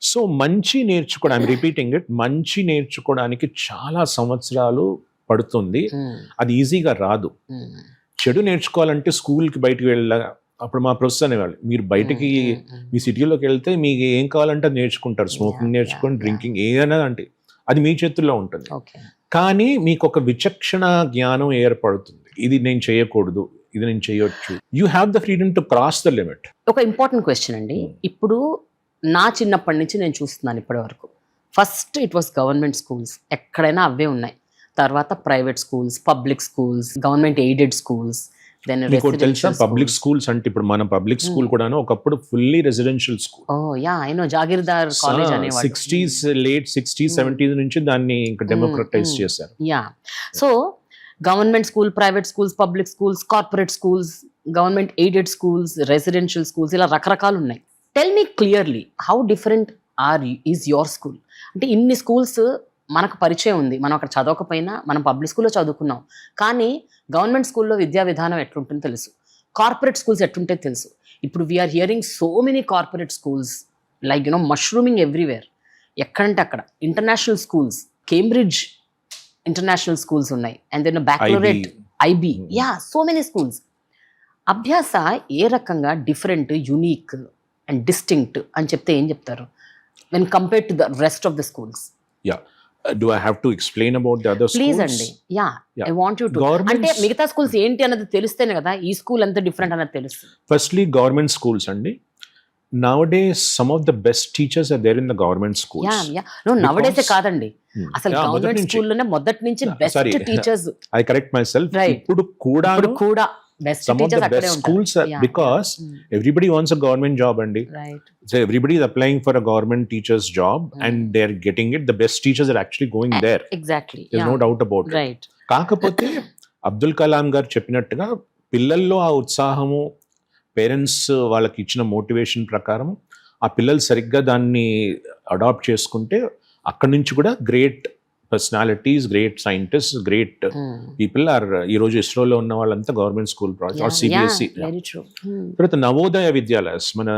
So manchi నేర్చుకోవడం, I'm repeating it, మంచి నేర్చుకోవడానికి చాలా సంవత్సరాలు పడుతుంది, అది ఈజీగా రాదు. చెడు నేర్చుకోవాలంటే స్కూల్కి బయటకు అప్పుడు మా ప్రొఫెసర్ అనేవాళ్ళు, మీరు బయటికి మీ సిటీలోకి వెళ్తే మీకు ఏం కావాలంటే అది నేర్చుకుంటారు, స్మోకింగ్ నేర్చుకోండి, డ్రింకింగ్ ఏదైనా అంటే అది మీ చేతుల్లో ఉంటుంది. కానీ మీకు ఒక విచక్షణ జ్ఞానం ఏర్పడుతుంది, ఇది నేను చేయకూడదు, ఇది నేను చేయొచ్చు. You have the freedom to cross the limit. ఒక ఇంపార్టెంట్ క్వశ్చన్ అండి, ఇప్పుడు నా చిన్నప్పటి నుంచి నేను చూస్తున్నాను ఇప్పటి వరకు, first it was government schools, ఎక్కడైనా అవే ఉన్నాయి. తర్వాత private schools, public schools, government aided schools, then మీకు ఒకటి తెలుసా పబ్లిక్ స్కూల్స్ అంటే ఇప్పుడు మన పబ్లిక్ స్కూల్ కూడాను ఒకప్పుడు fully residential school. Oh yeah I know Jagirdar college అనేవాడు. 60s లేట్ 60s 70s నుంచి దాన్ని ఇంకా డెమోక్రటైజ్ చేశారు. Yeah so government school, private schools, public schools, corporate schools, government aided schools, residential schools, ఇలా రకరకాలు ఉన్నాయి. Tell me clearly how different is your school? అంటే ఇన్ని స్కూల్స్ మనకు పరిచయం ఉంది, మనం అక్కడ చదవకపోయినా మనం పబ్లిక్ స్కూల్లో చదువుకున్నాం, కానీ గవర్నమెంట్ స్కూల్లో విద్యా విధానం ఎట్లుంటుందో తెలుసు, కార్పొరేట్ స్కూల్స్ ఎట్లుంటే తెలుసు. ఇప్పుడు we are hearing so many corporate schools like mushrooming everywhere. ఎక్కడంటే అక్కడ international schools, Cambridge international schools ఉన్నాయి, and then baccalaureate IB, yeah so many schools. Abhyasa ఏ రకంగా డిఫరెంట్, యూనిక్ అండ్ డిస్టింక్ట్ అని చెప్తే ఏం చెప్తారు when compared to the rest of the schools? Yeah. Do I have to explain about the other schools? Please అండి. Yeah. I want you to. అంటే మిగతా schools ఏంటి అన్నది తెలిస్తేనే కదా ఈ స్కూల్ ఎంత డిఫరెంట్ అన్నది తెలుస్తుంది. Firstly, government schools అండి. Nowadays some of the best teachers are there in the government schools. Yeah. No, nowadays కాదండి. అసలు గవర్నమెంట్ స్కూల్లోనే మొదటి నుంచి best teachers. I correct myself. ఇప్పుడు కూడా best some of the best schools are, because everybody wants a government job andi, right? So everybody is applying for a government teacher's job and they're getting it. The best teachers are actually going there. Exactly. There's no doubt about it. Right. కాకపోతే అబ్దుల్ కలాం గారు చెప్పినట్టుగా పిల్లల్లో ఆ ఉత్సాహము, parents వాళ్ళకి ఇచ్చిన motivation ప్రకారం ఆ పిల్లలు సరిగ్గా దాన్ని అడాప్ట్ చేసుకుంటే అక్కడి నుంచి కూడా great personalities, great scientist, great people or ఈ రోజు ఇస్రోలో ఉన్న వాళ్ళంతా government school project or CBSE. తర్వాత నవోదయ విద్యాలయాస్ మన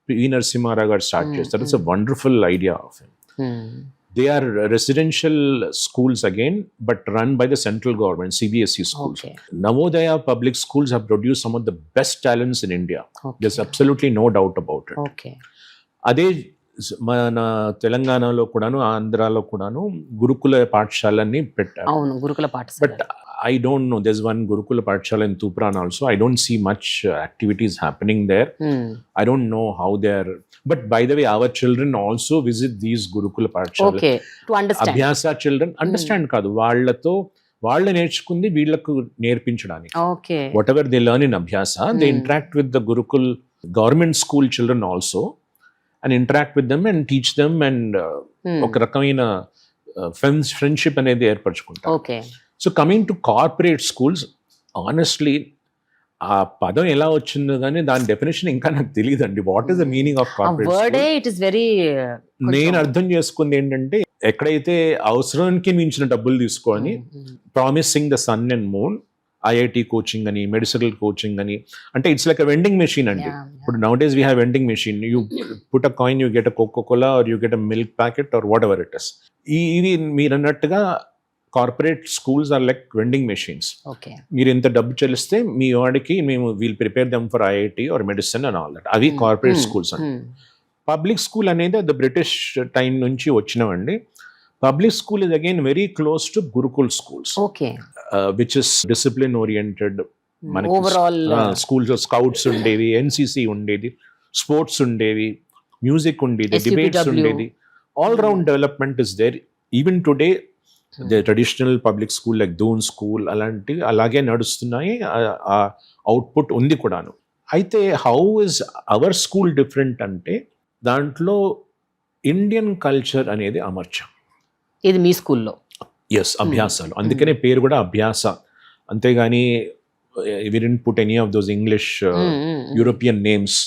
పి నరసింహారావు గారు స్టార్ట్ చేస్తారు. It's a wonderful idea of him. They are residential schools again but run by the central government CBSE schools. Navodaya public schools have produced some of the best talents in India. There's absolutely no doubt about it. అదే మన తెలంగాణలో కూడాను, ఆంధ్రాలో కూడాను గురుకుల పాఠశాలని పెట్టారు. అవును, గురుకుల పాఠశాల. But I don't know, there's one Gurukula Pathshala in Tupran also. I don't see much activities happening there. I don't know how they're, but by the way, our children also visit these Gurukula Pathshala. Okay, to understand. Abhyasa children understand కాదు, వాళ్ళతో వాళ్ళు నేర్చుకుంది వీళ్ళకు నేర్పించడానికి. Okay. Whatever they learn in Abhyasa, they interact with the Gurukul government school children also and interact with them and teach them and ఒక రకమైన friendship అనేది ఏర్పరచుకుంటారు. Okay. So coming to corporate schools, honestly ఆ పదం ఎలా వచ్చిందో కానీ దాని definition ఇంకా నాకు తెలియదండి. What is the meaning of corporate? నేను అర్థం చేసుకుంది ఏంటంటే, ఎక్కడైతే అవసరానికి మించిన డబ్బులు తీసుకొని promising the sun and moon, IIT coaching అని, మెడిసినల్ కోచింగ్ అని, అంటే it's like a vending machine అండి. ఇప్పుడు nowadays we have vending machine. You put a coin, you get a Coca Cola or you get a milk packet or whatever it is. ఇది మీరు అన్నట్టుగా corporate schools are like vending machines. మీరు ఎంత డబ్బు చెల్లిస్తే మీ వాడికి మేము we'll prepare them for IIT or medicine and all that. అవి కార్పొరేట్ స్కూల్స్ అండి. పబ్లిక్ స్కూల్ అనేది ద బ్రిటిష్ టైం నుంచి వచ్చినవండి. Public school is again very close to gurukul schools, which is discipline oriented. మనకి స్కూల్స్ స్కౌట్స్ ఉండేవి, NCC ఉండేది, sports ఉండేవి, music ఉండేది, డిబేట్స్ ఉండేది. All round development is there. Even today the traditional public school like Doon school అలాగే నడుస్తున్నాయి. ఆ output ఉంది కూడాను. అయితే how is our school different అంటే, దాంట్లో ఇండియన్ కల్చర్ అనేది అమర్చాం. ఇది మీ స్కూల్లో? ఎస్, అభ్యాసాలు. అందుకనే పేరు కూడా అభ్యాస. అంతేగాని we didn't put any of those English European names.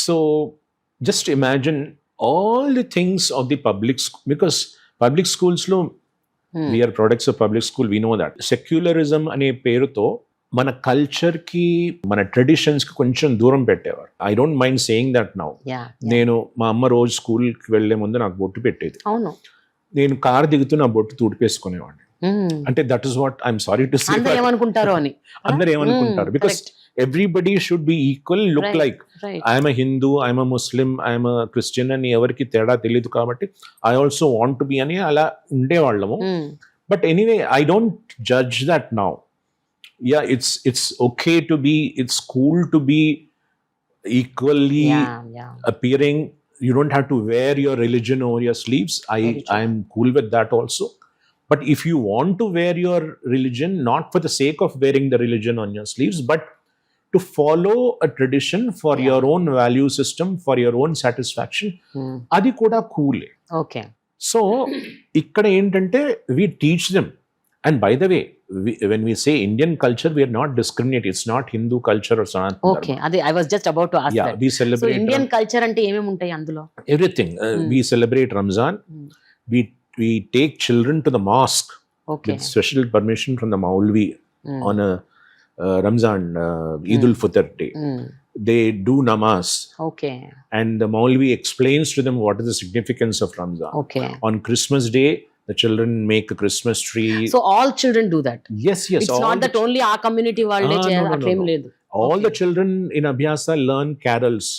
So just imagine all the things of the public school, because public schools lo we are products of public school, we know that. Secularism ane peruto మన culture కి, మన traditions కి కొంచెం దూరం పెట్టేవారు. I don't mind saying that now. నేను మా అమ్మ రోజు స్కూల్కి వెళ్లే ముందు నాకు బొట్టు పెట్టేది. నేను కార్ దిగుతూ నా బొట్టు తుడిపేసుకునేవాడిని. అంటే that is what I'm sorry to సే. అందరూ ఏమనుకుంటారు? Because everybody should be equal, look right, like right. I am a Hindu, I am a Muslim, I am a Christian అని ఎవరికి తేడా తెలియదు కాబట్టి I also want to be అని అలా ఉండేవాళ్ళము. But anyway, I don't judge that now. Yeah, it's okay to be, it's cool to be equally appearing. You don't have to wear your religion over your sleeves. I am cool with that also. But if you want to wear your religion, not for the sake of wearing the religion on your sleeves, but to follow a tradition for your own value system, for your own satisfaction, అది కూడా cool. Okay. So ఇక్కడ ఏంటంటే we teach them. And by the way, when we say Indian culture, we are not discriminating. It's not Hindu culture or Sanatana. Okay, అదే I was just about to ask Yeah, that. we so celebrate Indian culture అంటే ఏమేమి ఉంటాయి అందులో? everything. We celebrate Ramzan. We take children to the mosque okay. with special permission from the Maulvi on a Ramzan Eid al-Fitr day. They do namaz, okay. and the Maulvi explains to them what is the significance of Ramzan. Okay. On Christmas Day, the children make a Christmas tree. So all children do that? Yes, it's all not that only ఆ community వాళ్ళే no, చేయాలి no, అట్లేం no. లేదు. All the children in Abhyasa learn carols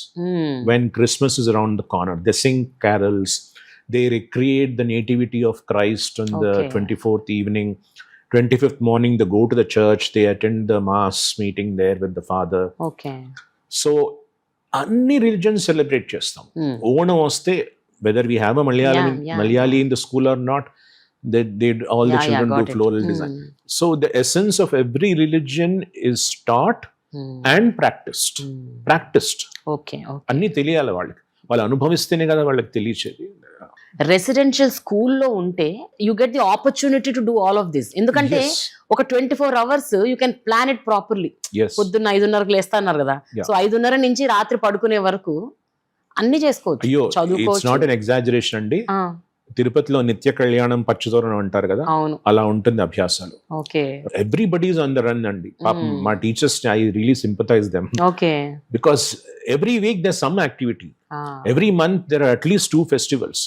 when Christmas is around the corner. They sing carols. They recreate the nativity of Christ on the Okay. 24th evening. 25th morning, they go to the church. They attend the mass meeting there with the father. Okay. So, అన్ని religions celebrate చేస్తాం. ఓణం వస్తే, whether we have a Malayali in the school or not, all the children do floral design. So the essence of every religion is taught and practiced. Okay. అన్ని తెలియాలి వాళ్ళకి. వాళ్ళు అనుభవిస్తేనే కదా వాళ్ళకి తెలియచేది. Residential స్కూల్లో ఉంటే you get the opportunity to do all of this. ఎందుకంటే ఒక 24 hours you can plan it properly. పొద్దున్న 5:30కు లేస్తా అన్నారు కదా, సో 5:30 నుంచి రాత్రి పడుకునే వరకు అన్ని చేసుకోవచ్చు. అయ్యో, ఇట్స్ నాట్ ఎన్ ఎగ్జాజరేషన్ అండి. తిరుపతిలో నిత్య కళ్యాణం పచ్చదోరణం అంటారు కదా, అలా ఉంటుంది అభ్యాసాలు. Okay. Everybody is on the run అండి. మా teachers, I really sympathise them. Okay. Because every week there some activity. Every month there are at least 2 festivals.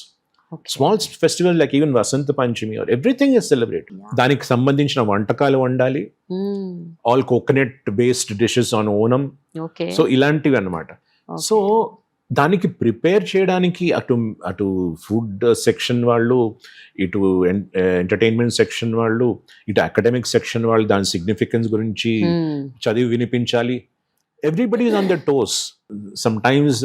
Small festivals like even Vasanta Panchami or everything is celebrated. దానికి సంబంధించిన వంటకాలు వండాలి. All coconut based dishes on Onam. Okay. So ఇలాంటివి అన్నమాట. So దానికి prepare చేయడానికి అటు food section వాళ్ళు, ఇటు ఎంటర్టైన్మెంట్ సెక్షన్ వాళ్ళు, ఇటు అకాడమిక్ సెక్షన్ వాళ్ళు దాని సిగ్నిఫికెన్స్ గురించి చదివి వినిపించాలి. Everybody is on the toes. Some times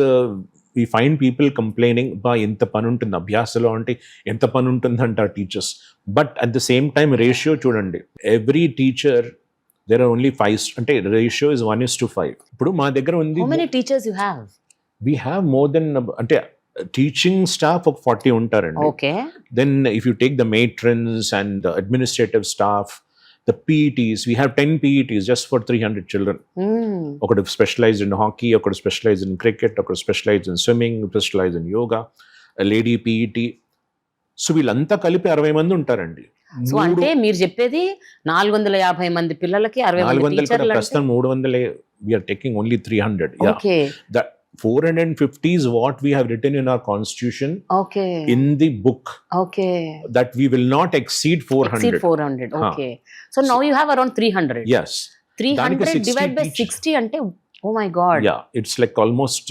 we find people complaining, ba ఎంత పని ఉంటుంది అభ్యాసలో అంటే, ఎంత పని ఉంటుంది అంటారు teachers. But at the same time ratio చూడండి. Every teacher, there are only 5, అంటే రేషియో ఇస్ 1:5. ఇప్పుడు మా దగ్గర ఉంది. How many teachers you have? We have more than, అంటే టీచింగ్ స్టాఫ్ ఒక 40 ఉంటారండి. Okay. Then if you take the matrons and the administrative staff, the PETs, we have 10 PETs just for 300 children. ఒకడు specialised in hockey, ఒకడు specialised in cricket, ఒకడు specialised in swimming, specialised in yoga, lady PET. So వీళ్ళంతా కలిపి 60 మంది ఉంటారండి. So అంటే మీరు చెప్పేది 450 మంది పిల్లలకి 60 మంది టీచర్లు. ప్రస్తుతం 300. We are taking only 300. Okay. That 450 is what we have written in our constitution. Okay. In the book. Okay. That we will not exceed 400. Exceed 400. Okay. So now you have around 300. Yes. 300 divided by 60 అంటే, oh my god. Yeah, it's like almost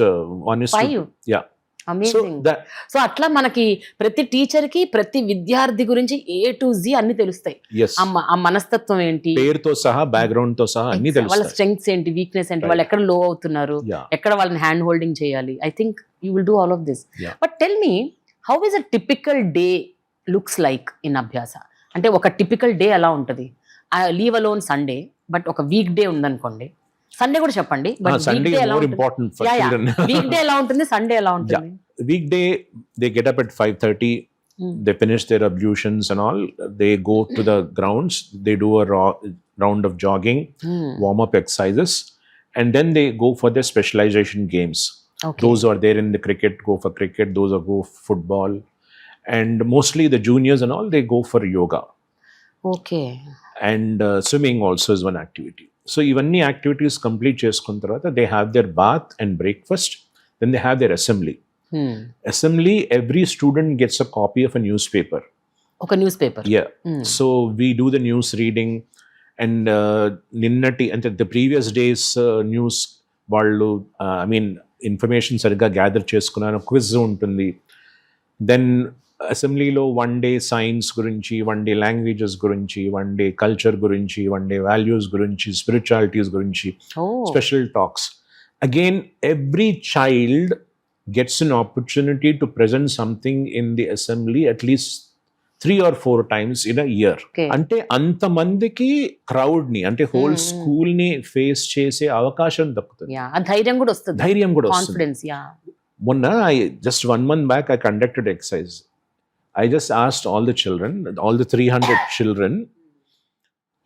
1:5. Yeah. Amazing. So అట్లా మనకి ప్రతి teacher కి ప్రతి విద్యార్థి గురించి A to Z అన్ని తెలుస్తాయి. ఆ మనస్తత్వం ఏంటి, పేరుతో సహా, బ్యాక్గ్రౌండ్ తో సహా అన్ని తెలుస్తాయి. వాళ్ళ స్ట్రెంగ్స్ ఏంటి, వీక్నెస్ ఏంటి, వాళ్ళు ఎక్కడ లో అవుతున్నారు, ఎక్కడ వాళ్ళని హ్యాండ్ హోల్డింగ్ చేయాలి. I think you will do all of this. But tell me, how is a typical day looks like in అభ్యాస? అంటే ఒక టిపికల్ డే ఎలా ఉంటుంది? లీవ్ అలోన్ సండే, బట్ ఒక వీక్ డే ఉందనుకోండి, సండే కూడా చెప్పండి. Sunday is more important for children. Week day ఎలా ఉంటుంది, సండే ఎలా ఉంటుంది? Weekday they get up at 5:30. They finish their ablutions and all. They go to the grounds. They do a round of jogging, warm up exercises, and then they go for their specialization games. Okay. Those who are there in the cricket go for cricket. Those who go for football, and mostly the juniors and all, they go for yoga. Okay. And swimming also is one activity. So ఇవన్నీ activities complete చేసుకున్న తర్వాత they have their bath and breakfast, then they have their assembly. Assembly, every student gets a copy of a newspaper. ఒక newspaper. Yeah. So we do the news reading and నిన్నటి అంటే the previous day's news వాళ్ళు I mean information సరిగ్గా gather చేసుకున్నాను. Quiz ఉంటుంది. Then అసెంబ్లీలో 1 day science గురించి, 1 day languages గురించి, 1 day కల్చర్ గురించి, 1 day వాల్యూస్ గురించి, స్పిరిచువాలిటీస్ గురించి, special talks. Again every child gets an opportunity to present something in the assembly at least 3 or 4 times in a year. Okay. అంటే అంతమందికి crowd ని అంటే whole school ని face చేసే అవకాశం దక్కుతుంది, ఆ ధైర్యం కూడా వస్తుంది, ధైర్యం కూడా వస్తుంది. కాన్ఫిడెన్స్. యా మొన్న just 1 month back I conducted exercise. I just asked all the children, all the 300 children,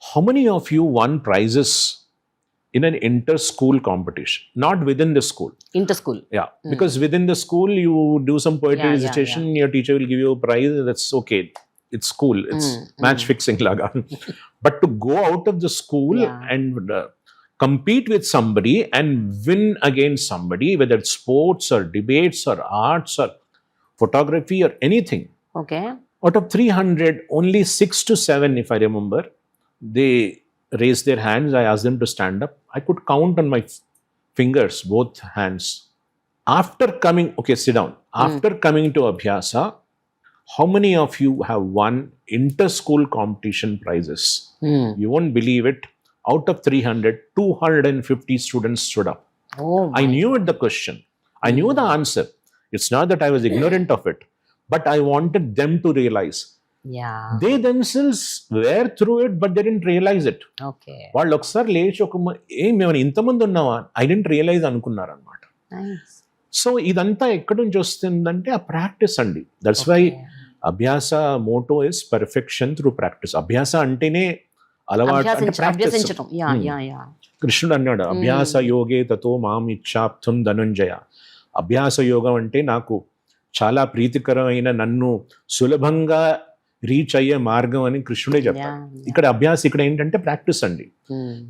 how many of you won prizes in an inter-school competition, not within the school? Inter school. Yeah, because within the school you do some poetry Yeah, recitation, your teacher will give you a prize, that's okay. It's school, it's match fixing laga. But to go out of the school and compete with somebody and win against somebody, whether it's sports or debates or arts or photography or anything, okay. out of 300, only 6 to 7, if I remember, they raised their hands. I asked them to stand up. I could count on my fingers, both hands. After coming, okay, sit down. After coming to Abhyasa, how many of you have won inter-school competition prizes? You won't believe it. Out of 300, 250 students stood up. Oh, I knew it, the question. I knew the answer. It's not that I was ignorant of it, but I wanted them to realize. Yeah. They themselves were through it, but they didn't realize it. Okay. వాళ్ళు ఒకసారి లేచి మేము ఇంతమంది ఉన్నావా, I dent realise అనుకున్నారు అనమాట. Nice. So ఇదంతా ఎక్కడి నుంచి వస్తుందంటే ఆ ప్రాక్టీస్ అండి. That's why Abhyasa motto is perfection through practice. అభ్యాస అంటేనే అలవాటు, అంటే ప్రాక్టీస్. అభ్యసించడం. Yeah yeah yeah. కృష్ణుడు అన్నాడు, అభ్యాస యోగే తతో మాం ఇచ్చాప్తుం ధనుంజయ. అభ్యాస యోగం అంటే నాకు చాలా ప్రీతికరమైన, నన్ను సులభంగా రీచ్ అయ్యే మార్గం అని కృష్ణుడే చెప్తాడు. ఇక్కడ అభ్యాస ఇక్కడ ఏంటంటే ప్రాక్టీస్ అండి.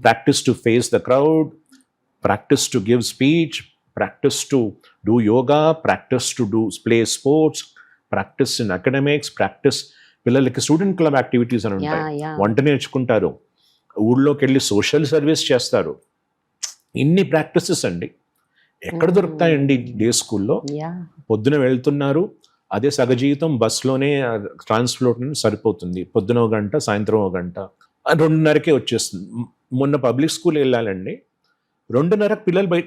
Practice to face the crowd, practice to give speech, practice to do yoga, practice to do play sports, practice in academics, practice పిల్లలకి స్టూడెంట్ క్లబ్ యాక్టివిటీస్ అని ఉంటాయి, వంట నేర్చుకుంటారు, ఊళ్ళోకి వెళ్ళి సోషల్ సర్వీస్ చేస్తారు. ఇన్ని ప్రాక్టీసెస్ అండి ఎక్కడ దొరుకుతాయండి డే స్కూల్లో? పొద్దున వెళ్తున్నారు, అదే సగజీవితం బస్లోనే ట్రాన్స్పోర్ట్ సరిపోతుంది. పొద్దున 1 గంట, సాయంత్రం 1 గంట, 2:30కే వచ్చేస్తుంది. మొన్న పబ్లిక్ స్కూల్ వెళ్ళాలండి, 2:30 పిల్లలు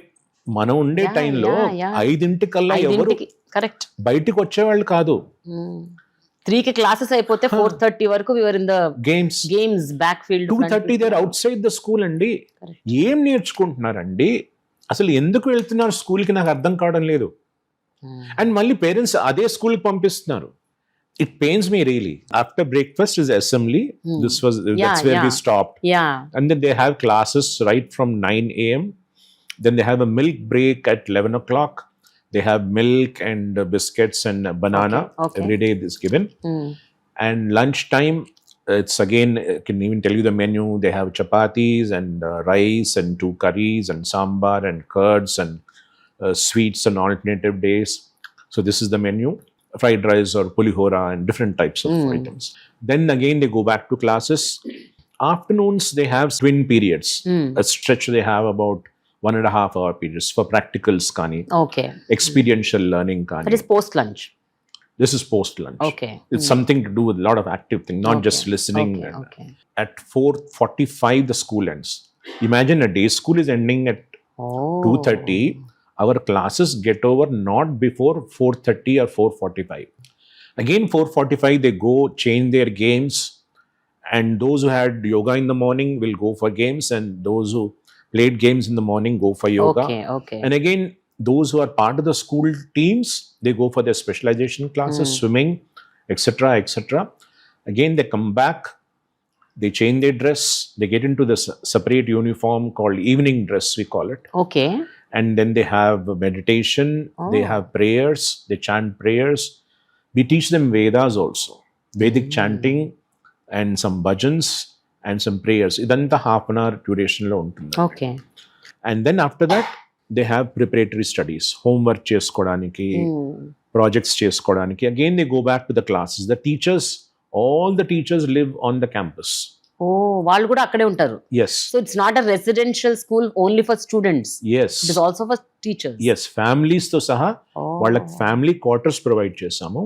మనం ఉండే టైంలో 5:00కల్లా ఎవరు కరెక్ట్ బయటికి వచ్చేవాళ్ళు కాదు. 3కి క్లాసెస్ అయిపోతే 4:30 వరకు we were in the games back field. 2:30 they're outside the school అండి. ఏం నేర్చుకుంటున్నారండి అసలు? ఎందుకు వెళ్తున్నారు స్కూల్కి నాకు అర్థం కావడం లేదు. అండ్ మళ్ళీ పేరెంట్స్ అదే స్కూల్కి పంపిస్తున్నారు. It pains me really. After breakfast is assembly. That's where we stopped. And then they have classes right from 9 a.m. Then they have a milk break at 11 o'clock. They have milk and biscuits and banana. Every day is given. And lunchtime, it's again, I can even tell you the menu. They have chapatis and rice and 2 curries and sambar and curds and sweets on alternative days. So this is the menu. Fried rice or pulihora and different types of items. Then again they go back to classes. Afternoons they have twin periods. A stretch they have about 1.5 hour periods for practicals kani. Okay. Experiential learning kani. That is post lunch. This is post lunch. Okay. It's something to do with a lot of active thing, not just listening. At 4:45 the school ends. Imagine a day school is ending at 2:30. Our classes get over not before 4:30 or 4:45. Again 4:45 they go change their games, and those who had yoga in the morning will go for games, and those who played games in the morning go for yoga. Okay. And again those who are part of the school teams, they go for their specialization classes, swimming, etc. etc. Again they come back, they change their dress, they get into the separate uniform called evening dress, we call it. Okay. And then they have meditation, they have prayers, they chant prayers. We teach them Vedas also, Vedic chanting and some bhajans and some prayers. Idanta half an hour duration lo untundi. Okay. And then after that they have preparatory studies, homework cheskodaniki, projects cheskodaniki. Again they go back to the classes. The teachers, all the teachers live on the campus. వాళ్ళు కూడా అక్కడే ఉంటారు. Yes. So it's not a residential school only for students. Yes. It is also for teachers. Yes, families తో సహా వాళ్ళకి family quarters provide చేసాము.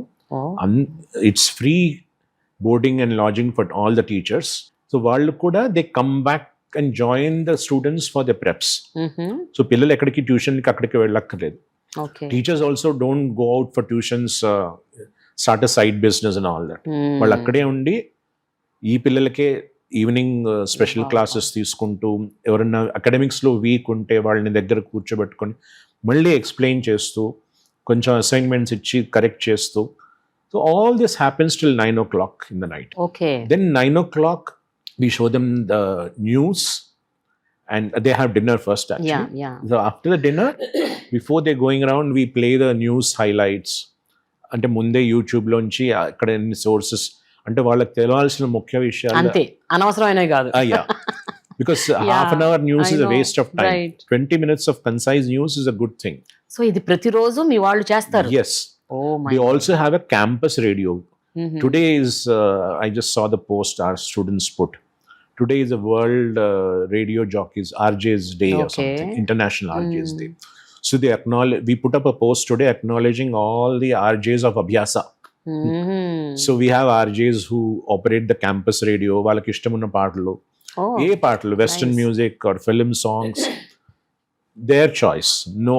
It's free boarding and lodging for all the teachers. So వాళ్ళు కూడా they come back and join the students for the preps. So పిల్లలు ఎక్కడికి ట్యూషన్కి అక్కడికి వెళ్ళక్కర్లేదు. Teachers also don't go out for tuitions start a side business and all that. వాళ్ళు అక్కడే ఉండి ఈ పిల్లలకే ఈవినింగ్ స్పెషల్ క్లాసెస్ తీసుకుంటూ, ఎవరైనా అకాడమిక్స్లో వీక్ ఉంటే వాళ్ళని దగ్గర కూర్చోబెట్టుకొని మళ్ళీ ఎక్స్ప్లెయిన్ చేస్తూ, కొంచెం అసైన్మెంట్స్ ఇచ్చి కరెక్ట్ చేస్తూ. So all this happens till 9 o'clock in the night. Okay. Then 9 o'clock we show them the news and they have dinner first actually. Yeah. So after the dinner, before they're going around, we play the news highlights. అంటే ముందే యూట్యూబ్లోంచి అక్కడ ఎన్ని sources, అంటే వాళ్ళకి తెలియాల్సిన ముఖ్య విషయాలు అంతే, అనవసరమైనవి కాదు. Because half an hour news is a waste of time. Right. 20 minutes of concise news is a good thing. So ఇది ప్రతిరోజు మీ వాళ్ళు చేస్తారు? Yes. Oh my. We also have a campus radio. Today is, I just saw the post our students put. Today is a World Radio Jockeys RJ's Day or something, International RJ's Day. So they we put up a post today acknowledging all the RJs of Abhyasa. So we have RJs who operate the campus radio. వాళ్ళకి ఇష్టమున్న పాటలు, ఏ పాటలు, western music or film songs, their choice. No.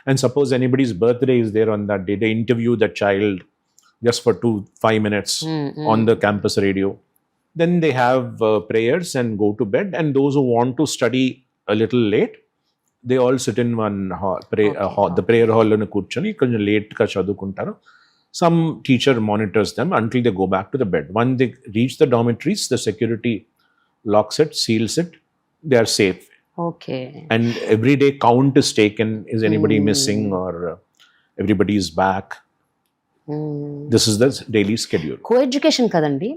And suppose anybody's birthday is there on that day, they interview the child just for 5 minutes on the campus radio. Then they have prayers and go to bed. And those who want to study a little late, they all sit in one hall, the prayer hall lo కూర్చొని కొంచెం లేట్గా చదువుకుంటారు. Some teacher monitors them until they go back to the bed. When they reach the dormitories, the security locks it, seals it, they are safe. Okay. And every day count is taken. Is anybody missing or everybody is back? This is the daily schedule. Co-education kadanడి.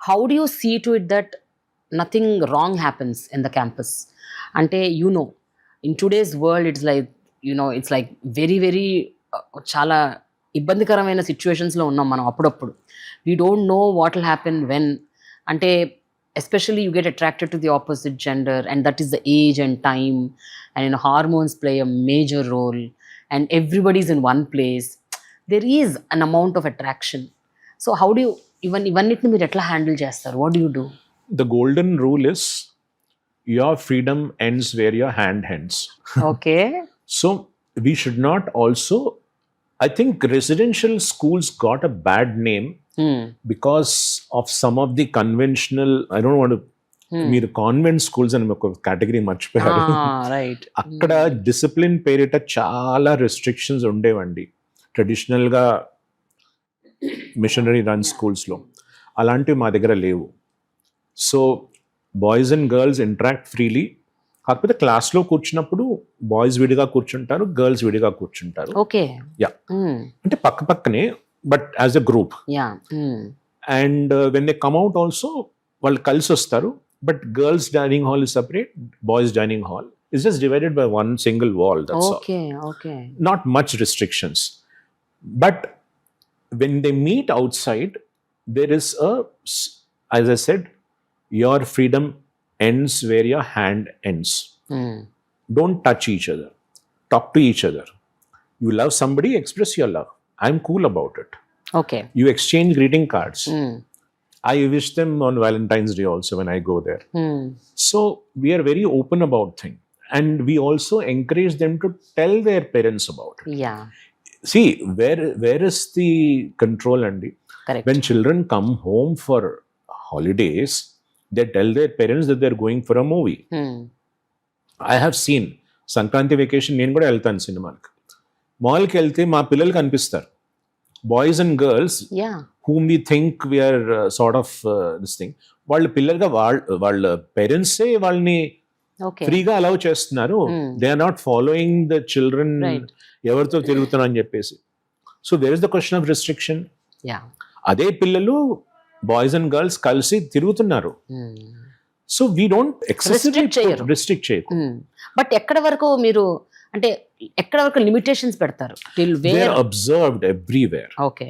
How do you see to it that nothing wrong happens in the campus? Ante, in today's world, it's like very, very చాలా ఇబ్బందికరమైన సిచ్యువేషన్స్లో ఉన్నాం మనం అప్పుడప్పుడు. We don't know what will happen when. అంటే especially you get attracted to the opposite gender, and that is the age and time, and hormones play a major role, and everybody's in one place. There is an amount of attraction. So how do you ఇవన్నిటిని మీరు ఎట్లా handle చేస్తారు? What do you do? The golden rule is your freedom ends where your hand ends. Okay. So we should not also, I think residential schools got a bad name because of some of the conventional, I don't want to, మీరు convent schools అని ఒక category మర్చిపోయారు. Right. అక్కడ discipline పేరిట చాలా restrictions ఉండేవండి ట్రెడిషనల్గా machinery run స్కూల్స్లో. అలాంటివి మా దగ్గర లేవు. So boys and girls interact freely. కాకపోతే క్లాస్లో కూర్చున్నప్పుడు బాయ్స్ విడిగా కూర్చుంటారు, గర్ల్స్ విడిగా కూర్చుంటారు. ఓకే. యా, అంటే పక్క పక్కనే, but as a group. And when they come out also వాళ్ళు కలిసి వస్తారు. But girls dining hall is separate, boys dining hall is just divided by one single wall. That's all. Not much restrictions. But when they meet outside, there is as I said, your freedom ends where your hand ends. Don't touch each other. Talk to each other. You love somebody, express your love. I'm cool about it. Okay. You exchange greeting cards. I wish them on Valentine's Day also when I go there. So we are very open about things. And we also encourage them to tell their parents about it. Yeah. See, where is the control, Andy? Correct. When children come home for holidays, they tell their parents that they're going for a movie. I have seen Sankranti vacation, నేను కూడా వెళ్తాను సినిమాకి. మాల్కి వెళ్తే మా పిల్లలు కనిపిస్తారు, boys and girls whom we think we are sort of this thing. వాళ్ళ పిల్లలుగా వాళ్ళ పేరెంట్సే వాళ్ళని ఫ్రీగా అలౌ చేస్తున్నారు. They are not following the children ఎవరితో తిరుగుతున్నా అని చెప్పేసి. So there is the question of restriction. అదే పిల్లలు బాయ్స్ అండ్ గర్ల్స్ కలిసి తిరుగుతున్నారు. సో వీ డోంట్ రిస్ట్రిక్ట్ చేయకూడదు. బట్ ఎక్కడ వరకు మీరు, అంటే ఎక్కడ వరకు లిమిటేషన్స్ పెడతారు? They are observed everywhere. Okay.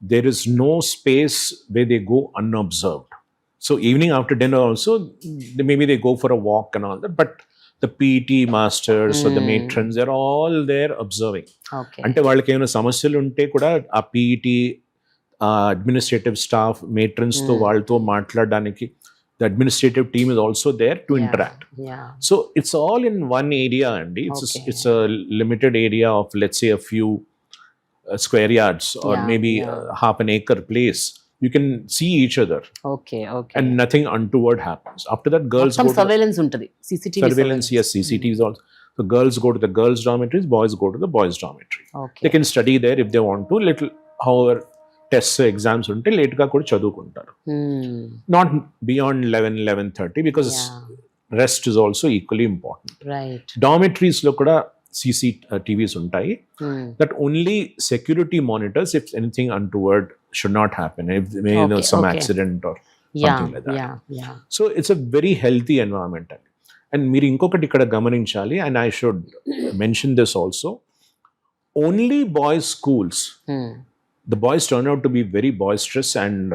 There is no space where they go unobserved. So evening after dinner also, maybe they go for a walk and all that, but the PT masters or the matrons, they're all there observing. Okay. అంటే వాళ్ళకి ఏమైనా సమస్యలు ఉంటే కూడా ఆ PT administrative staff matrons తో వాళ్ళతో మాట్లాడడానికి the administrative team is also there to interact. So it's all in one area, and it's a limited area of, let's say, a few square yards or Yeah, maybe half an acre place, you can see each other okay okay and nothing untoward happens. After that, girls మొత్తం go to surveillance ఉంటుంది CCTV surveillance. Yes, CCTVs also. So girls go to the girls' dormitories, boys go to the boys' dormitory. Okay They can study there if they want to. Little, however, tests, exams ఉంటే late గా కూడా చదువుకుంటారు. Not beyond 11:30 because rest is also equally important. Right Dormitories లో కూడా CCTVs ఉంటాయి. That only security monitors if anything untoward should not happen. If there may know some accident or something like that. Yeah So it's a very healthy environment. And మీరు ఇంకొకటి ఇక్కడ గమనించాలి, and I should mention this also, only boys schools, the boys turn out to be very boisterous and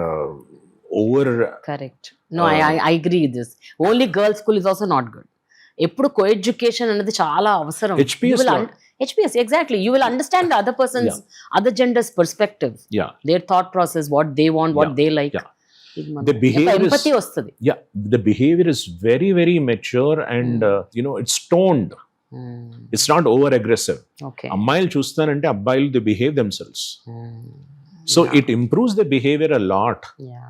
over. Correct no I agree with this only girls school is also not good ఎప్పుడు coeducation అనేది చాలా అవసరం HPS HPS exactly you will understand the other persons other genders perspective Yeah, their thought process what they want what they like yeah. The behavior is, empathy వస్తుంది yeah, the behavior is very, very mature and it's toned. It's not over aggressive. Okay అమ్మాయిలు చూస్తానంటే అబ్బాయిలు they behave themselves. So it improves the behavior a lot. Yeah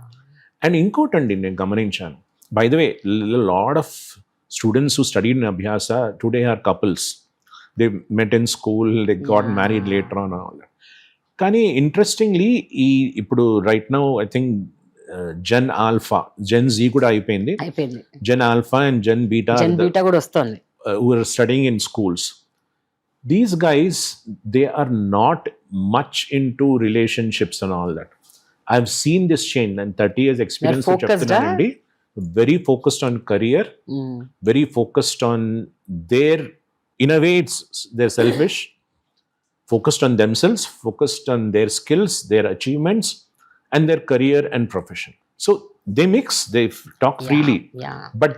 And ఇంకోటండి నేను గమనించాను, by the way lot of students who studied in Abhyasa today are couples, they met in school, they got married later on all. కానీ interestingly ఇప్పుడు right now I think gen alpha, gen Z కూడా అయిపోయింది, అయిపోయింది gen alpha and gen beta gen beta కూడా వస్తుంది who are studying in schools. These guys, they are not much into relationships and all that. I've seen this change and 30 years experience. They're focused, Very focused on career, very focused on their, in a way they're selfish, focused on themselves, focused on their skills, their achievements and their career and profession. So they mix, they talk freely, yeah but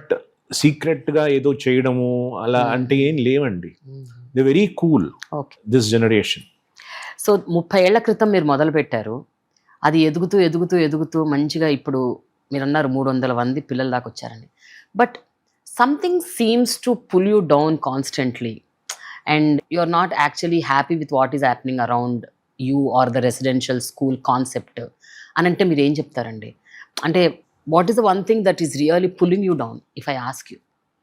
secret గా ఏదో చేయడము అలా అంటే ఏం లేవండి. They very cool okay this generation. So 30 ఏళ్ల క్రితం మీరు మొదలు పెట్టారు, అది ఎదుగుతూ ఎదుగుతూ ఎదుగుతూ మంచిగా ఇప్పుడు మీరు అన్నారు 300 మంది పిల్లల దాకా వచ్చారని. But something seems to pull you down constantly and you are not actually happy with what is happening around you or the residential school concept అని అంటే మీరు ఏం చెప్తారండి? అంటే what is the one thing that is really pulling you down if I ask you?